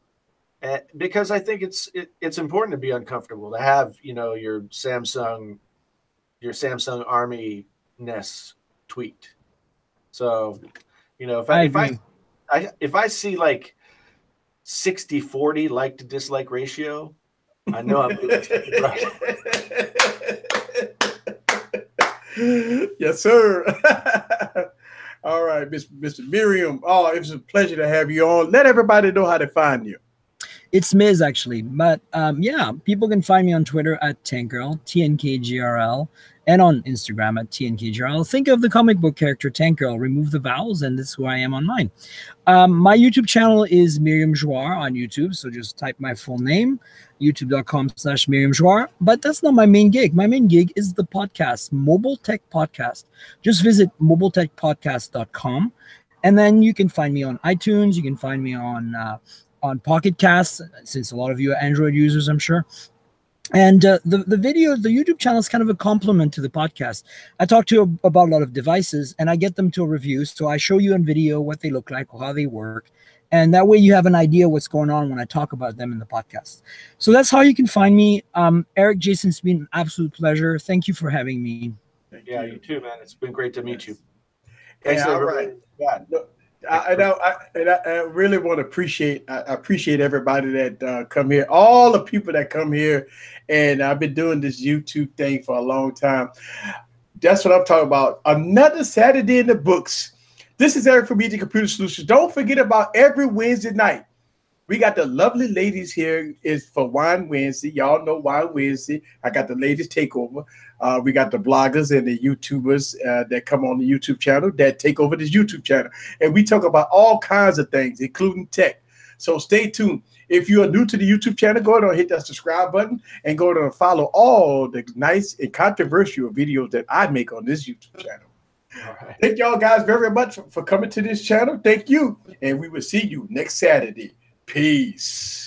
Because I think it's important to be uncomfortable, to have, your Samsung Army-ness tweaked. So, if I see like 60-40 like to dislike ratio, I know I'm doing something right. Yes, sir. All right, Mr. Myriam. Oh, it was a pleasure to have you on. Let everybody know how to find you. It's Miz, actually. But yeah, people can find me on Twitter at Tankgirl, TNKGRL, and on Instagram at TNKGRL. Think of the comic book character Tankgirl, remove the vowels, and this is who I am on mine. My YouTube channel is Myriam Joire on YouTube, so just type my full name, youtube.com/Myriam Joire. But that's not my main gig. My main gig is the podcast, Mobile Tech Podcast. Just visit mobiletechpodcast.com, and then you can find me on iTunes. You can find me on Pocket Casts, since a lot of you are Android users, I'm sure. And the YouTube channel is kind of a complement to the podcast. I talk to you about a lot of devices, and I get them to a review. So I show you on video what they look like, how they work. And that way you have an idea what's going on when I talk about them in the podcast. So that's how you can find me. Eric, Jason, it's been an absolute pleasure. Thank you for having me. Yeah, you too, man. It's been great to meet you. Thanks, everybody. Right. I really want to appreciate everybody that come here, all the people that come here, and I've been doing this YouTube thing for a long time. That's what I'm talking about. Another Saturday in the books. This is Eric from Media Computer Solutions. Don't forget about every Wednesday night. We got the lovely ladies here is for Wine Wednesday. Y'all know Wine Wednesday. I got the ladies takeover. We got the bloggers and the YouTubers that come on the YouTube channel that take over this YouTube channel. And we talk about all kinds of things, including tech. So stay tuned. If you are new to the YouTube channel, go ahead and hit that subscribe button and go ahead and follow all the nice and controversial videos that I make on this YouTube channel. All right. Thank y'all guys very much for coming to this channel. Thank you. And we will see you next Saturday. Peace.